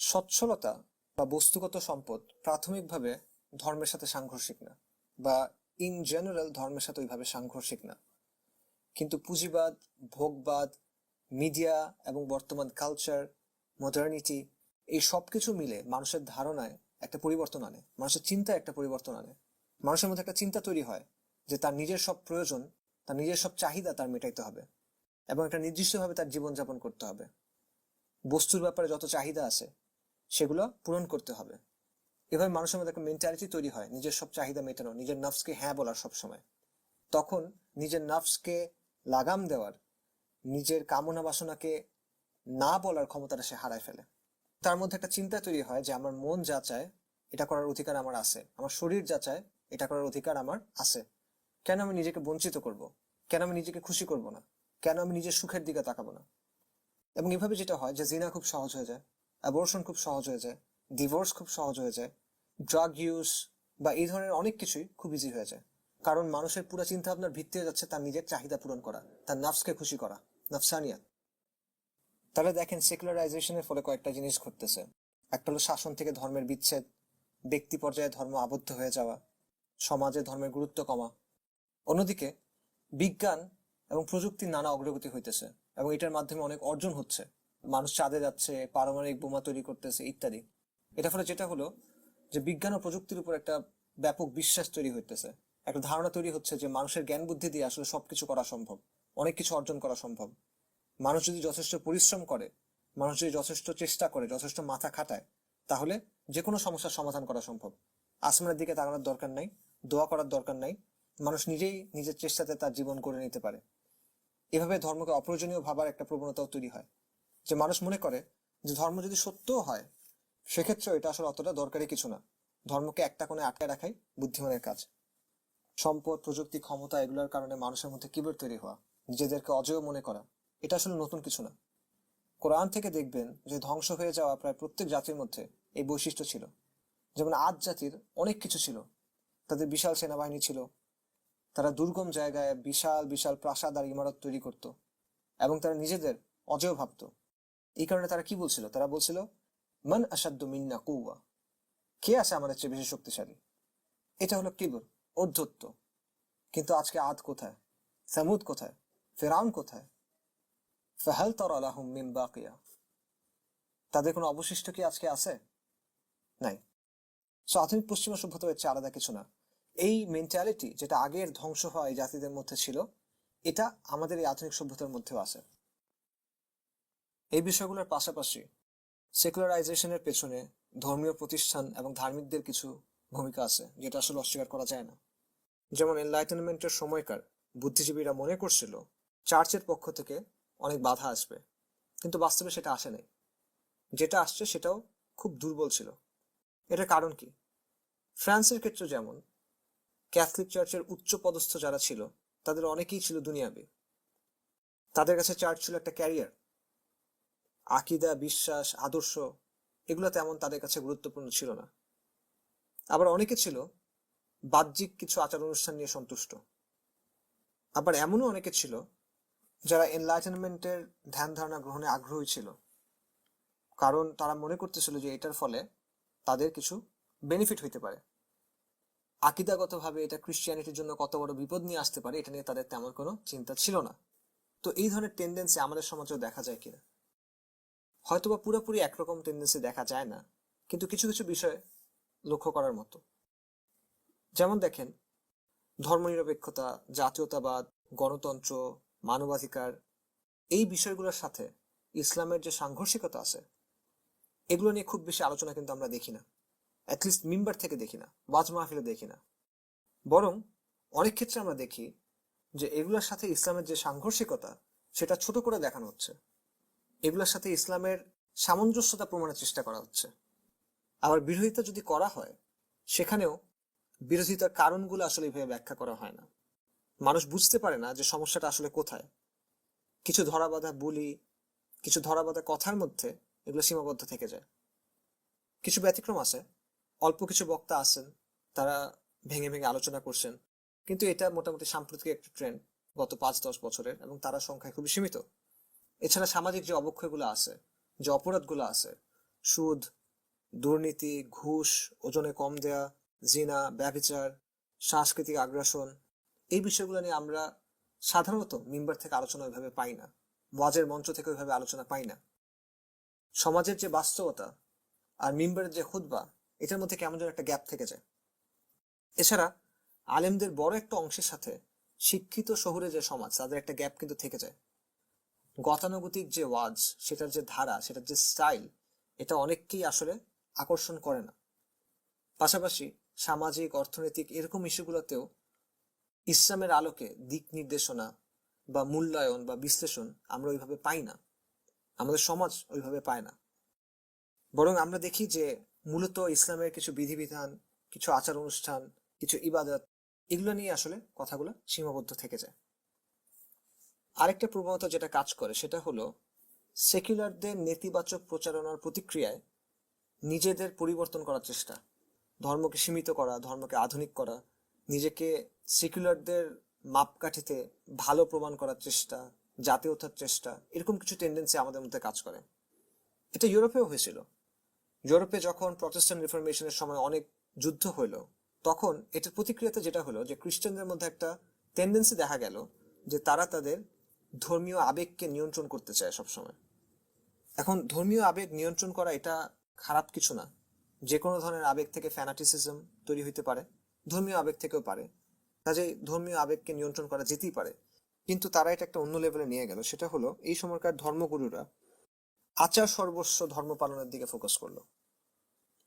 সচ্ছলতা বা বস্তুগত সম্পদ প্রাথমিকভাবে ধর্মের সাথে সাংঘর্ষিক না, বা ইন জেনারেল ধর্মের সাথে ওইভাবে সাংঘর্ষিক না, কিন্তু পুঁজিবাদ, ভোগবাদ, মিডিয়া এবং বর্তমান কালচার, মডার্নিটি, এই সব কিছু মিলে মানুষের ধারণায় একটা পরিবর্তন আনে, মানুষের চিন্তায় একটা পরিবর্তন আনে। মানুষের মধ্যে একটা চিন্তা তৈরি হয় যে তার নিজের সব প্রয়োজন, তার নিজের সব চাহিদা তার মেটাইতে হবে এবং একটা নির্দিষ্টভাবে তার জীবনযাপন করতে হবে। বস্তুর ব্যাপারে যত চাহিদা আছে সেগুলো পূরণ করতে হবে। এভাবে মানুষের মধ্যে একটা মেন্টালিটি তৈরি হয় নিজের সব চাহিদা মেটানো, নিজের নফসকে হ্যাঁ বলার সব সময়। তখন নিজের নফসকে লাগাম দেওয়ার, নিজের কামনা বাসনাকে না বলার ক্ষমতাটা সে হারায় ফেলে। তার মধ্যে একটা চিন্তা তৈরি হয় যে আমার মন যা চায় এটা করার অধিকার আমার আছে, আমার শরীর যা চায় এটা করার অধিকার আমার আছে। কেন আমি নিজেকে বঞ্চিত করব? কেন আমি নিজেকে খুশি করব না? কেন আমি নিজের সুখের দিকে তাকাবো না? এবং এভাবে যেটা হয় যে জিনা খুব সহজ হয়ে যায়, অ্যাবর্শন খুব সহজ হয়ে যায়, ডিভোর্স খুব সহজ হয়ে যায়, ড্রাগ ইউজ বা এই ধরনের অনেক কিছুই খুব ইজি হয়ে যায়। কারণ মানুষের পুরো চিন্তা ভাবনার ভিত্তি হয়ে যাচ্ছে তার নিজের চাহিদা পূরণ করা, তার নফসকে খুশি করা, নফসানিয়াত। তাহলে দেখেন সেকুলারাইজেশনের ফলে কয়েকটা জিনিস ঘটতেছে। একটা হলো শাসন থেকে ধর্মের বিচ্ছেদ, ব্যক্তি পর্যায়ে ধর্ম আবদ্ধ হয়ে যাওয়া, সমাজে ধর্মের গুরুত্ব কমা। অন্যদিকে বিজ্ঞান এবং প্রযুক্তির নানা অগ্রগতি হইতেছে এবং এটার মাধ্যমে অনেক অর্জন হচ্ছে। মানুষ চাঁদে যাচ্ছে, পারমাণবিক বোমা তৈরি করতেছে ইত্যাদি। এটা ফলে যেটা হলো যে বিজ্ঞান ও প্রযুক্তির উপর একটা ব্যাপক বিশ্বাস তৈরি হইতেছে, একটা ধারণা তৈরি হচ্ছে যে মানুষের জ্ঞান বুদ্ধি দিয়ে আসলে সবকিছু করা সম্ভব, অনেক কিছু অর্জন করা সম্ভব। মানুষ যদি যথেষ্ট পরিশ্রম করে, মানুষ যদি যথেষ্ট চেষ্টা করে, যথেষ্ট মাথা খাটায়, তাহলে যে কোনো সমস্যার সমাধান করা সম্ভব। আসমানের দিকে তাকানোর দরকার নাই, দোয়া করার দরকার নাই, মানুষ নিজেই নিজের চেষ্টাতে তার জীবন গড়ে নিতে পারে। এভাবে ধর্মকে অপ্রয়োজনীয় ভাবার একটা প্রবণতাও তৈরি হয়, যে মানুষ মনে করে যে ধর্ম যদি সত্যও হয় সেক্ষেত্রে এটা আসলে অতটা দরকারি কিছু না, ধর্মকে একটা কোণে আটকায় রাখাই বুদ্ধিমানের কাজ। সম্পদ, প্রযুক্তি, ক্ষমতা এগুলোর কারণে মানুষের মধ্যে কিবর তৈরি হওয়া, নিজেদেরকে অজেয় মনে করা, এটা আসলে নতুন কিছু না। কোরআন থেকে দেখবেন যে ধ্বংস হয়ে যাওয়া প্রায় প্রত্যেক জাতির মধ্যে এই বৈশিষ্ট্য ছিল। যেমন আদ জাতির অনেক কিছু ছিল, তাদের বিশাল সেনাবাহিনী ছিল, তারা দুর্গম জায়গায় বিশাল বিশাল প্রাসাদ আর ইমারত তৈরি করত এবং তারা নিজেদের অজেয় ভাবত। এই কারণে তারা কি বলছিল? তারা বলছিল মান আসাদ্দু মিন্না কুওয়া, কে আছে আমাদের চেয়ে বেশি শক্তিশালী। এটা হলো কিবর, ঔদ্ধত্য। কিন্তু আজকে আদ কোথায়? সামুদ কোথায়? ফেরাউন কোথায়? ফাহাল তারা লাহুম মিন বাকিয়া, তাদের কোনো অবশিষ্ট কি আজকে আছে? নাই। সো আধুনিক পশ্চিমা সভ্যতা হচ্ছে আলাদা কিছু না। এই মেন্টালিটি যেটা আগের ধ্বংস হওয়া এই জাতিদের মধ্যে ছিল, এটা আমাদের এই আধুনিক সভ্যতার মধ্যেও আছে। এই বিষয়গুলোর পাশাপাশি সেকুলারাইজেশনের পেছনে ধর্মীয় প্রতিষ্ঠান এবং ধার্মিকদের কিছু ভূমিকা আছে, যেটা আসলে অস্বীকার করা যায় না। যেমন এনলাইটেনমেন্টের সময়কার বুদ্ধিজীবীরা মনে করছিল চার্চের পক্ষ থেকে অনেক বাধা আসবে, কিন্তু বাস্তবে সেটা আসে নাই। যেটা আসছে সেটাও খুব দুর্বল ছিল। এটার কারণ কি? ফ্রান্সের ক্ষেত্রে যেমন ক্যাথলিক চার্চের উচ্চ পদস্থ যারা ছিল তাদের অনেকেই ছিল দুনিয়াবী। তাদের কাছে চার্চ ছিল একটা ক্যারিয়ার। আকিদা, বিশ্বাস, আদর্শ এগুলো তেমন তাদের কাছে গুরুত্বপূর্ণ ছিল না। আবার অনেকে ছিল বাহ্যিক কিছু আচার অনুষ্ঠান নিয়ে সন্তুষ্ট। আবার এমনও অনেকে ছিল যারা এনলাইটেনমেন্টের ধ্যান ধারণা গ্রহণে আগ্রহী ছিল, কারণ তারা মনে করতেছিল যে এটার ফলে তাদের কিছু বেনিফিট হইতে পারে। আকিদাগতভাবে এটা ক্রিশ্চিয়ানিটির জন্য কত বড় বিপদ নিয়ে আসতে পারে এটা নিয়ে তাদের তেমন কোনো চিন্তা ছিল না। তো এই ধরনের টেন্ডেন্সি আমাদের সমাজেও দেখা যায় কিনা? হয়তোবা পুরোপুরি একরকম টেন্ডেন্সি দেখা যায় না, কিন্তু কিছু কিছু বিষয় লক্ষ্য করার মতো। যেমন দেখেন, ধর্মনিরপেক্ষতা, জাতীয়তাবাদ, গণতন্ত্র, মানবাধিকার, এই বিষয়গুলোর সাথে ইসলামের যে সাংঘর্ষিকতা আছে এগুলো নিয়ে খুব বেশি আলোচনা কিন্তু আমরা দেখি না, অ্যাটলিস্ট মিম্বার থেকে দেখি না, ওয়াজ মাহফিলে দেখি না। বরং অনেক ক্ষেত্রে আমরা দেখি যে এগুলোর সাথে ইসলামের যে সাংঘর্ষিকতা সেটা ছোট করে দেখানো হচ্ছে, এগুলোর সাথে ইসলামের সামঞ্জস্যতা প্রমাণের চেষ্টা করা হচ্ছে। আবার বিরোধিতা যদি করা হয় সেখানেও বিরোধিতার কারণগুলো আসলে এইভাবে ব্যাখ্যা করা হয় না। মানুষ বুঝতে পারে না যে সমস্যাটা আসলে কোথায়। কিছু ধরাবাঁধা বুলি, কিছু ধরাবাঁধা কথার মধ্যে এগুলো সীমাবদ্ধ থেকে যায়। কিছু ব্যতিক্রম আছে, অল্প কিছু বক্তা আছেন, তারা ভেঙে ভেঙে আলোচনা করছেন, কিন্তু এটা মোটামুটি সাম্প্রতিক একটা ট্রেন্ড গত 5-10 বছরের, এবং তারা সংখ্যায় খুবই সীমিত। এছাড়া সামাজিক যে অবক্ষয়গুলো আছে, যে অপরাধগুলো আছে, সুদ, দুর্নীতি, ঘুষ, ওজনে কম দেয়া, জিনা, ব্যভিচার, সাংস্কৃতিক আগ্রাসন, এই বিষয়গুলো নিয়ে আমরা সাধারণত মিম্বার থেকে আলোচনা ওইভাবে পাই না, ওয়াজের মঞ্চ থেকে ওইভাবে আলোচনা পাই না। সমাজের যে বাস্তবতা আর মিম্বারের যে খুতবা, এটার মধ্যে কেমন যেন একটা গ্যাপ থেকে যায়। এছাড়া আলেমদের বড় একটা অংশের সাথে শিক্ষিত শহুরে যে সমাজ, তাদের একটা গ্যাপ কিন্তু থেকে যায়। গতানুগতিক যে ওয়াজ, সেটার যে ধারা, সেটার যে স্টাইল, এটা অনেককেই আসলে আকর্ষণ করে না। পাশাপাশি সামাজিক, অর্থনৈতিক এরকম ইস্যুগুলোতেও ইসলামের আলোকে দিক নির্দেশনা বা মূল্যায়ন বা বিশ্লেষণ আমরা ওইভাবে পাই না, আমাদের সমাজ ওইভাবে পায় না। বরং আমরা দেখি যে মূলত ইসলামের কিছু বিধিবিধান, কিছু আচার অনুষ্ঠান, কিছু ইবাদত, এগুলো নিয়ে আসলে কথাগুলো সীমাবদ্ধ থেকে যায়। আরেকটা প্রবণতা যেটা কাজ করে সেটা হলো সেকুলারদের নেতিবাচক প্রচারণার প্রতিক্রিয়ায় নিজেদের পরিবর্তন করার চেষ্টা, ধর্মকে সীমিত করা, ধর্মকে আধুনিক করা, নিজেকে সেকুলারদের মাপকাঠিতে ভালো প্রমাণ করার চেষ্টা, জাতীয়তার চেষ্টা, এরকম কিছু টেন্ডেন্সি আমাদের মধ্যে কাজ করে। এটা ইউরোপেও হয়েছিল। ইউরোপে যখন প্রটেস্ট্যান্ট রিফরমেশনের সময় অনেক যুদ্ধ হইল, তখন এটার প্রতিক্রিয়াতে যেটা হলো যে খ্রিস্টানদের মধ্যে একটা টেন্ডেন্সি দেখা গেল যে তারা তাদের ধর্মীয় আবেগকে নিয়ন্ত্রণ করতে চায় সবসময়। এখন ধর্মীয় আবেগ নিয়ন্ত্রণ করা এটা খারাপ কিছু না। যে কোনো ধরনের আবেগ থেকে ফ্যানাটিসিজম তৈরি হইতে পারে, ধর্মীয় আবেগ থেকেও পারে। কাজেই ধর্মীয় আবেগকে নিয়ন্ত্রণ করা যেতেই পারে। কিন্তু তারা এটা একটা অন্য লেভেলে নিয়ে গেল। সেটা হলো এই সময়কার ধর্মগুরুরা আচার সর্বস্ব ধর্ম পালনের দিকে ফোকাস করলো,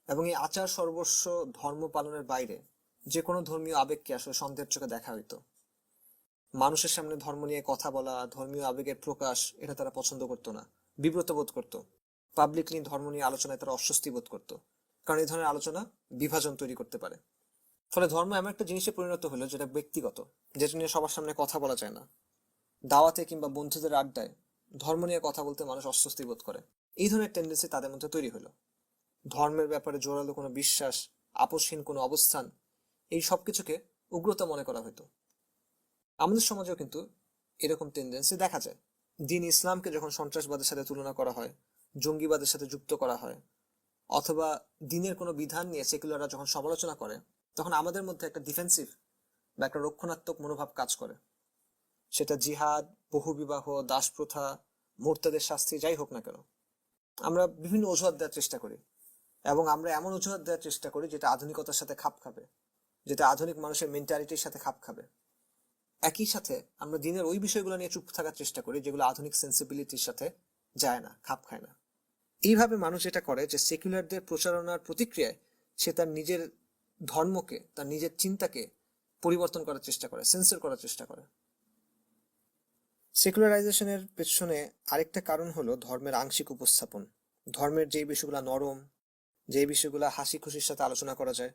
এবং এই আচার সর্বস্ব ধর্ম পালনের বাইরে যে কোনো ধর্মীয় আবেগকে আসলে সন্দেহের চোখে দেখা হইতো। মানুষের সামনে ধর্ম নিয়ে কথা বলা, ধর্মীয় আবেগের প্রকাশ, এটা তারা পছন্দ করতো না, বিব্রত বোধ করতো। পাবলিকলি ধর্ম নিয়ে আলোচনায় তারা অস্বস্তি বোধ করতো, কারণ এই ধরনের আলোচনা বিভাজন তৈরি করতে পারে। ফলে ধর্ম এমন একটা জিনিসে পরিণত হলো যেটা ব্যক্তিগত, যেটা নিয়ে সবার সামনে কথা বলা যায় না। দাওয়াতে কিংবা বন্ধুদের আড্ডায় ধর্ম নিয়ে কথা বলতে মানুষ অস্বস্তি বোধ করে। এই ধরনের টেন্ডেন্সি তাদের মধ্যে তৈরি হলো। ধর্মের ব্যাপারে জোরালো কোনো বিশ্বাস, আপোষহীন কোনো অবস্থান, এই সবকিছুকে উগ্রতা মনে করা হতো। আমাদের সমাজেও কিন্তু এরকম টেন্ডেন্সি দেখা যায়। দিন ইসলামকে যখন সন্ত্রাসবাদের সাথে তুলনা করা হয়, জঙ্গিবাদের সাথে যুক্ত করা হয়, অথবা দিনের কোনো বিধান নিয়ে সেকুলাররা যখন সমালোচনা করে, তখন আমাদের মধ্যে একটা ডিফেন্সিভ বা একটা রক্ষণাত্মক মনোভাব কাজ করে। সেটা জিহাদ, বহুবিবাহ, দাসপ্রথা, মোরতাদের শাস্তি যাই হোক না কেন, আমরা বিভিন্ন অজুহাত দেওয়ার চেষ্টা করি। এবং আমরা এমন অজুহাত দেওয়ার চেষ্টা করি যেটা আধুনিকতার সাথে খাপ খাবে, যেটা আধুনিক মানুষের মেন্টালিটির সাথে খাপ খাবে। একই সাথে আমরা দিনের ওই বিষয়গুলো নিয়ে চুপ থাকার চেষ্টা করি যেগুলো আধুনিক সেন্সিবিলিটির সাথে যায় না, খাপ খায় না। এইভাবে মানুষ এটা করে যে সেকুলারদের প্রচারণার প্রতিক্রিয়ায় সে তার নিজের ধর্মকে, তার নিজের চিন্তাকে পরিবর্তন করার চেষ্টা করে, সেন্সর করার চেষ্টা করে। সেকুলারাইজেশনের পেছনে আরেকটা কারণ হলো ধর্মের আংশিক উপস্থাপন। ধর্মের যে বিষয়গুলো নরম, যে বিষয়গুলো হাসি খুশির সাথে আলোচনা করা যায়,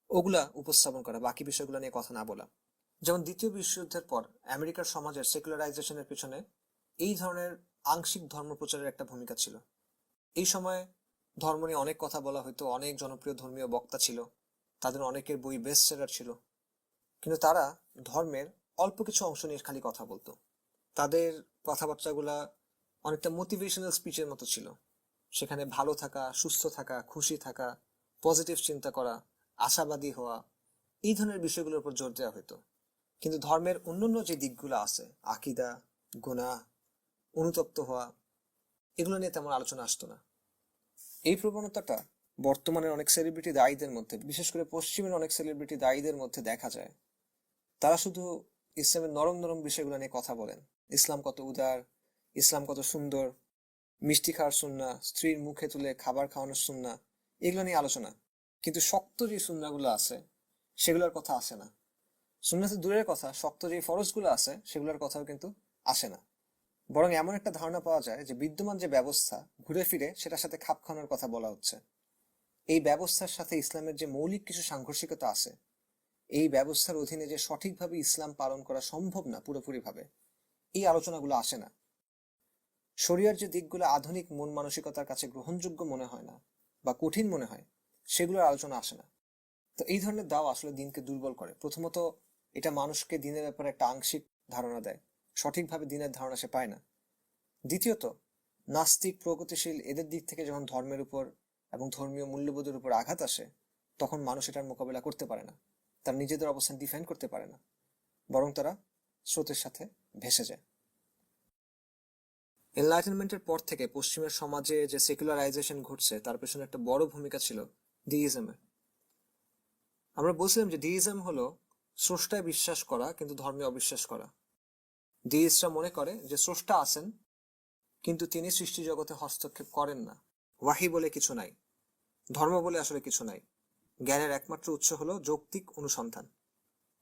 ওগুলা উপস্থাপন করা, বাকি বিষয়গুলো নিয়ে কথা না বলা। যেমন দ্বিতীয় বিশ্বযুদ্ধের পর আমেরিকার সমাজের সেকুলারাইজেশনের পেছনে এই ধরনের আংশিক ধর্ম প্রচারের একটা ভূমিকা ছিল। এই সময় ধর্ম নিয়ে অনেক কথা বলা হতো, অনেক জনপ্রিয় ধর্মীয় বক্তা ছিল, তাদের অনেকের বই বেস্ট সেলার ছিল। কিন্তু তারা ধর্মের অল্প কিছু অংশ নিয়ে খালি কথা বলতো। তাদের কথাবার্তাগুলা অনেকটা মোটিভেশনাল স্পিচের মতো ছিল। সেখানে ভালো থাকা, সুস্থ থাকা, খুশি থাকা, পজিটিভ চিন্তা করা, আশাবাদী হওয়া, এই ধরনের বিষয়গুলোর উপর জোর দেওয়া হতো। কিন্তু ধর্মের অন্যান্য যে দিকগুলো আছে, আকিদা, গুনাহ, অনুতপ্ত হওয়া, এগুলো নিয়ে তেমন আলোচনা আসতো না। এই প্রবণতাটা বর্তমানের অনেক সেলিব্রিটি দায়ীদের মধ্যে, বিশেষ করে পশ্চিমের অনেক সেলিব্রিটি দায়ীদের মধ্যে দেখা যায়। তারা শুধু ইসলামের নরম নরম বিষয়গুলো নিয়ে কথা বলেন। ইসলাম কত উদার, ইসলাম কত সুন্দর, মিষ্টি খাওয়ার সুন্নাহ, স্ত্রীর মুখে তুলে খাবার খাওয়ানোর সুন্নাহ, এগুলো নিয়ে আলোচনা। কিন্তু শক্ত যে সুন্নাহগুলো আছে সেগুলোর কথা আসে না। সুন্নাহ তো দূরের কথা, শক্ত যে ফরজগুলো আছে সেগুলোর কথাও কিন্তু আসে না। বরং এমন একটা ধারণা পাওয়া যায় যে বিদ্যমান যে ব্যবস্থা, ঘুরে ফিরে সেটার সাথে খাপ খাওয়ানোর কথা বলা হচ্ছে। এই ব্যবস্থার সাথে ইসলামের যে মৌলিক কিছু সাংঘর্ষিকতা আছে, এই ব্যবস্থার অধীনে যে সঠিকভাবে ইসলাম পালন করা সম্ভব না পুরোপুরিভাবে, এই আলোচনাগুলো আসে না। শরিয়ার যে দিকগুলো আধুনিক মন মানসিকতার কাছে গ্রহণযোগ্য মনে হয় না বা কঠিন মনে হয়, সেগুলোর আলোচনা আসে না। তো এই ধরনের দাওয়া আসলে দিনকে দুর্বল করে। প্রথমত, এটা মানুষকে দিনের ব্যাপারে একটা আংশিক ধারণা দেয়, সঠিকভাবে দিনের ধারণা সে পায় না। দ্বিতীয়ত, নাস্তিক, প্রগতিশীল এদের দিক থেকে যখন ধর্মের উপর এবং ধর্মীয় মূল্যবোধের উপর আঘাত আসে, তখন মানুষ এটার মোকাবেলা করতে পারে না। তারা নিজেদের অবস্থান ডিফেন্ড করতে পারে না, বরং তারা স্রোতের সাথে ভেসে যায়। এনলাইটেনমেন্টের পর থেকে পশ্চিমের সমাজে যে সেকুলারাইজেশন ঘটছে তার পেছনে একটা বড় ভূমিকা ছিল ডিইজমের। আমরা বলছিলাম যে ডিইজম হলো স্রষ্টায় বিশ্বাস করা কিন্তু ধর্মে অবিশ্বাস করা। ডিইস্টরা মনে করে যে স্রষ্টা আছেন কিন্তু তিনি সৃষ্টি জগতে হস্তক্ষেপ করেন না, ওয়াহি বলে কিছু নাই, ধর্ম বলে আসলে কিছু নাই, জ্ঞানের একমাত্র উৎস হলো যৌক্তিক অনুসন্ধান।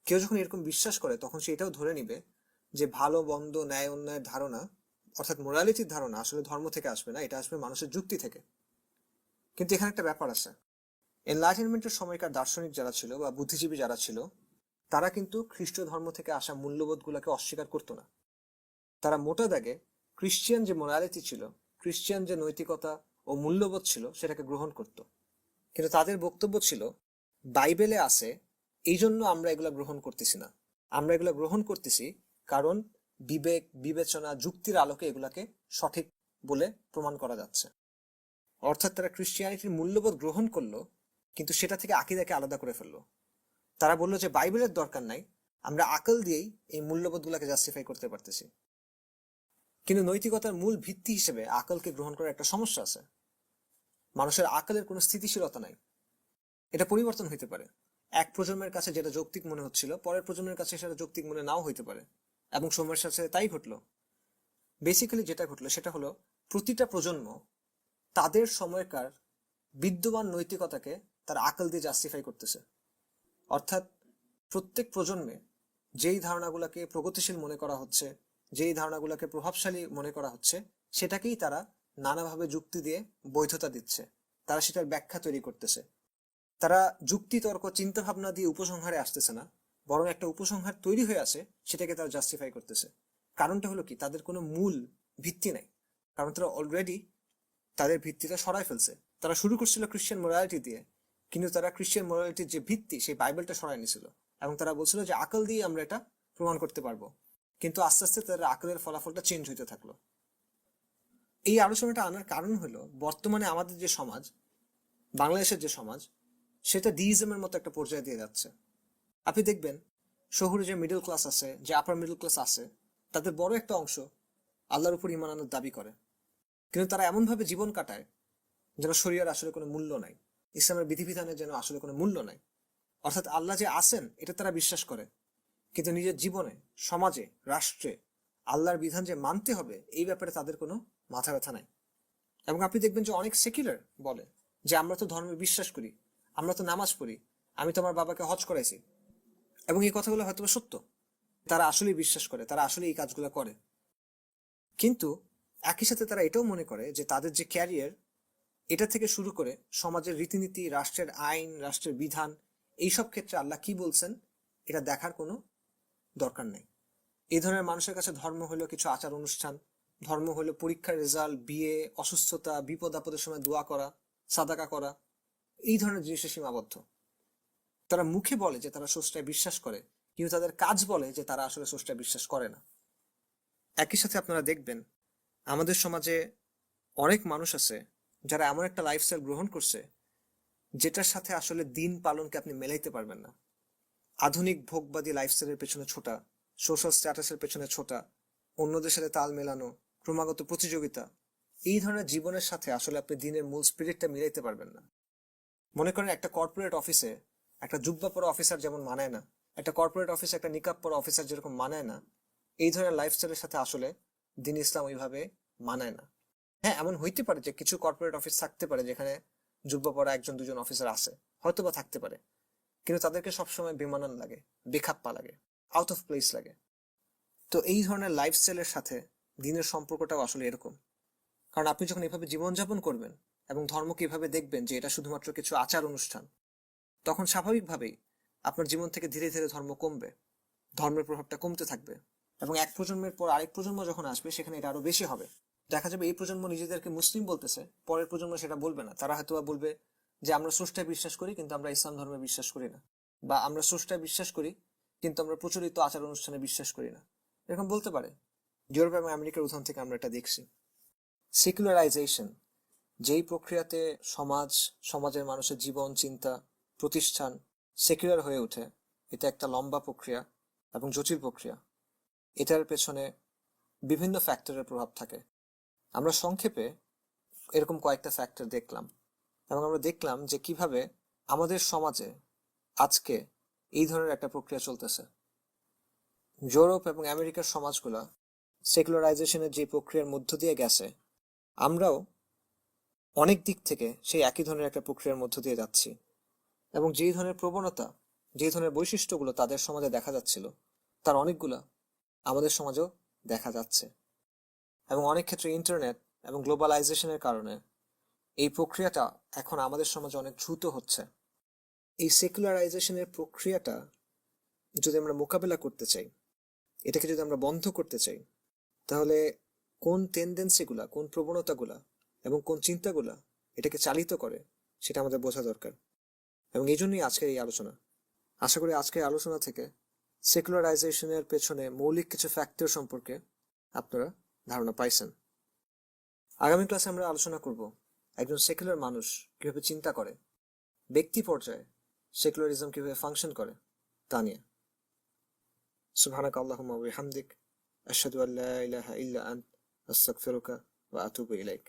কেউ যখন এরকম বিশ্বাস করে তখন সে এটাও ধরে নিবে যে ভালো মন্দ ন্যায় অন্যায়ের ধারণা অর্থাৎ মোরালিটির ধারণা আসলে ধর্ম থেকে আসবে না, এটা আসবে মানুষের যুক্তি থেকে। কিন্তু এখানে একটা ব্যাপার আছে, এনলাইটেনমেন্টের সময়কার দার্শনিক যারা ছিল বা বুদ্ধিজীবী যারা ছিল তারা কিন্তু খ্রিস্ট ধর্ম থেকে আসা মূল্যবোধগুলোকে অস্বীকার করতো না। তারা মোটা দাগে খ্রিস্টিয়ান যে মোরালিটি ছিল, খ্রিস্টিয়ান যে নৈতিকতা ও মূল্যবোধ ছিল সেটাকে গ্রহণ করত। কিন্তু তাদের বক্তব্য ছিল বাইবেলে আছে এই জন্য আমরা এগুলা গ্রহণ করতেছি না, আমরা এগুলা গ্রহণ করতেছি কারণ বিবেক বিবেচনা যুক্তির আলোকে এগুলাকে সঠিক বলে প্রমাণ করা যাচ্ছে। অর্থাৎ তারা খ্রিস্টিয়ানিটির মূল্যবোধ গ্রহণ করলো কিন্তু সেটা থেকে আকীদাকে আলাদা করে ফেললো। তারা বললো যে বাইবেলের দরকার নাই, আমরা আকল দিয়েই এই মূল্যবোধগুলোকে জাস্টিফাই করতে পারতেছি। কিন্তু নৈতিকতার মূল ভিত্তি হিসেবে আকলকে গ্রহণ করার একটা সমস্যা আছে। মানুষের আকলের কোনো স্থিতিশীলতা নাই, এটা পরিবর্তন হইতে পারে। এক প্রজন্মের কাছে যেটা যৌক্তিক মনে হচ্ছিল পরের প্রজন্মের কাছে সেটা যৌক্তিক মনে নাও হইতে পারে, এবং সময়ের সাথে তাই ঘটলো। বেসিক্যালি যেটা ঘটলো সেটা হলো প্রতিটা প্রজন্ম তাদের সময়কার বিদ্যমান নৈতিকতাকে তার আকল দিয়ে জাস্টিফাই করতেছে। অর্থাৎ প্রত্যেক প্রজন্মে যেই ধারণাগুলোকে প্রগতিশীল মনে করা হচ্ছে, যেই ধারণাগুলোকে প্রভাবশালী মনে করা হচ্ছে, সেটাকেই তারা নানাভাবে যুক্তি দিয়ে বৈধতা দিচ্ছে, তারা সেটার ব্যাখ্যা তৈরি করতেছে। তারা যুক্তি তর্ক চিন্তা ভাবনা দিয়ে উপসংহারে আসতেছে না, বরং একটা উপসংহার তৈরি হয়ে আছে সেটাকে তারা জাস্টিফাই করতেছে। কারণটা হলো কি, তাদের কোনো মূল ভিত্তি নাই, কারণ তারা অলরেডি তাদের ভিত্তিটা সরাই ফেলছে। তারা শুরু করছিল খ্রিস্টান মোরালিটি দিয়ে, কিন্তু তারা খ্রিস্টান মোরালিটির যে ভিত্তি সেই বাইবেলটা সরাই নিয়েছিল, এবং তারা বলছিল যে আকল দিয়ে আমরা এটা প্রমাণ করতে পারবো। কিন্তু আস্তে আস্তে তাদের আকলের ফলাফলটা চেঞ্জ হইতে থাকলো। এই আলোচনাটা আনার কারণ হলো বর্তমানে আমাদের যে সমাজ, বাংলাদেশের যে সমাজ, সেটা ডিইজমের মতো একটা পর্যায়ে দিয়ে যাচ্ছে। আপনি দেখবেন শহুরে যে মিডল ক্লাস আছে, যে আপার মিডল ক্লাস আছে, তাদের বড় একটা অংশ আল্লাহর উপর ঈমান আনার দাবি করে, কিন্তু তারা এমনভাবে জীবন কাটায় যেন শরীয়তের আসলে কোনো মূল্য নাই, ইসলামের বিধিবিধানের যেন আসলে কোনো মূল্য নাই। অর্থাৎ আল্লাহ যে আছেন এটা তারা বিশ্বাস করে, কিন্তু নিজের জীবনে, সমাজে, রাষ্ট্রে আল্লাহর বিধান যে মানতে হবে এই ব্যাপারে তাদের কোনো মাথা ব্যথা নাই। এবং আপনি দেখবেন যে অনেক সেকুলার বলে যে আমরা তো ধর্মে বিশ্বাস করি, আমরা তো নামাজ পড়ি, আমি তো আমার বাবাকে হজ করাইছি, এবং এই কথাগুলো হয়তো সত্য, তারা আসলেই বিশ্বাস করে, তারা আসলে এই কাজগুলো করে। কিন্তু একই সাথে তারা এটাও মনে করে যে তাদের যে ক্যারিয়ার, এটা থেকে শুরু করে সমাজের রীতিনীতি, রাষ্ট্রের আইন, রাষ্ট্রের বিধান, এইসব ক্ষেত্রে আল্লাহ কি বলছেন এটা দেখার কোনো দরকার নেই। এই ধরনের মানুষের কাছে ধর্ম হলো কিছু আচার অনুষ্ঠান, ধর্ম হলো পরীক্ষার রেজাল্ট, বিয়ে, অসুস্থতা, বিপদ আপদের সময় দোয়া করা, সাদাকা করা, এই ধরনের জিনিসে সীমাবদ্ধ। তারা মুখে বলে যে তারা স্রষ্টায় বিশ্বাস করে, কিন্তু তাদের কাজ বলে যে তারা আসলে স্রষ্টায় বিশ্বাস করে না। একই সাথে আপনারা দেখবেন আমাদের সমাজে অনেক মানুষ আছে যারা এমন একটা লাইফস্টাইল গ্রহণ করছে যেটার সাথে আসলে দিন পালনকে আপনি মেলাইতে পারবেন না। আধুনিক ভোগবাদী লাইফস্টাইলের পেছনে ছোটা, সোশ্যাল স্ট্যাটাসের পেছনে ছোটা, অন্যদের সাথে তাল মেলানো, ক্রমাগত প্রতিযোগিতা, এই ধরনের জীবনের সাথে আসলে আপনি দিনের মূল স্পিরিটটা মিলাইতে পারবেন না। মনে করেন একটা কর্পোরেট অফিসে একটা জুব্বা পরা অফিসার যেমন মানায় না, একটা কর্পোরেট অফিসে একটা নিকাব পরা অফিসার যেরকম মানায় না, এই ধরনের লাইফস্টাইলের সাথে আসলে দিন ইসলাম ওইভাবে মানায় না। হ্যাঁ, এমন হইতে পারে যে কিছু কর্পোরেট অফিস থাকতে পারে যেখানে জুব্বা পরা একজন দুজন অফিসার আছে, হয়তো বা থাকতে পারে, কিন্তু তাদেরকে সবসময় বেমানান লাগে, বেখাপ্পা লাগে, আউট অফ প্লেস লাগে। তো এই ধরনের লাইফস্টাইলের সাথে দিনের সম্পর্কটাও আসলে এরকম। কারণ আপনি যখন এভাবে জীবনযাপন করবেন এবং ধর্মকে এভাবে দেখবেন যে এটা শুধুমাত্র কিছু আচার অনুষ্ঠান, তখন স্বাভাবিকভাবেই আপনার জীবন থেকে ধীরে ধীরে ধর্ম কমবে, ধর্মের প্রভাবটা কমতে থাকবে, এবং এক প্রজন্মের পর আরেক প্রজন্ম যখন আসবে সেখানে এটা আরো বেশি হবে। দেখা যাবে এই প্রজন্ম নিজেদেরকে মুসলিম বলতেছে, পরের প্রজন্ম সেটা বলবে না, তারা হয়তো বলবে যে আমরা স্রষ্টায় বিশ্বাস করি কিন্তু আমরা ইসলাম ধর্মে বিশ্বাস করি না, বা আমরা স্রষ্টায় বিশ্বাস করি কিন্তু আমরা প্রচলিত আচার অনুষ্ঠানে বিশ্বাস করি না, এরকম বলতে পারে। ইউরোপ এবং আমেরিকার উদাহরণ থেকে আমরা এটা দেখছি। সেকুলারাইজেশন যেই প্রক্রিয়াতে সমাজের মানুষের জীবন, চিন্তা, প্রতিষ্ঠান সেকুলার হয়ে ওঠে, এটা একটা লম্বা প্রক্রিয়া এবং জটিল প্রক্রিয়া। এটার পেছনে বিভিন্ন ফ্যাক্টরের প্রভাব থাকে। আমরা সংক্ষেপে এরকম কয়েকটা ফ্যাক্টর দেখলাম, এবং আমরা দেখলাম যে কিভাবে আমাদের সমাজে আজকে এই ধরনের একটা প্রক্রিয়া চলতেছে। ইউরোপ এবং আমেরিকার সমাজগুলা সেকুলারাইজেশনের যে প্রক্রিয়ার মধ্য দিয়ে গেছে, আমরাও অনেক দিক থেকে সেই একই ধরনের একটা প্রক্রিয়ার মধ্য দিয়ে যাচ্ছি, এবং যেই ধরনের প্রবণতা, যে ধরনের বৈশিষ্ট্যগুলো তাদের সমাজে দেখা যাচ্ছিল, তার অনেকগুলা আমাদের সমাজেও দেখা যাচ্ছে। এবং অনেক ক্ষেত্রে ইন্টারনেট এবং গ্লোবালাইজেশনের কারণে এই প্রক্রিয়াটা এখন আমাদের সমাজে অনেক দ্রুত হচ্ছে। এই সেকুলারাইজেশনের প্রক্রিয়াটা যদি আমরা মোকাবেলা করতে চাই, এটাকে যদি আমরা বন্ধ করতে চাই, তাহলে কোন টেন্ডেন্সিগুলা, কোন প্রবণতাগুলা এবং কোন চিন্তাগুলা এটাকে চালিত করে সেটা আমাদের বোঝা দরকার। এবং এই জন্যই আজকের এই আলোচনা। আশা করি আজকের আলোচনা থেকে সেকুলারাইজেশনের পেছনে মৌলিক কিছু ফ্যাক্টর সম্পর্কে আপনারা ধারণা পাইছেন। আগামী ক্লাসে আমরা আলোচনা করব একজন সেকুলার মানুষ কিভাবে চিন্তা করে, ব্যক্তি পর্যায়ে সেকুলারিজম কিভাবে ফাংশন করে তা নিয়ে। সুবহানাকা আল্লাহুম্মা ওয়া বিহামদিক, আশহাদু আল্লা ইলাহা ইল্লা আনতা, আস্তাগফিরুকা ওয়া আতুবু ইলাইক।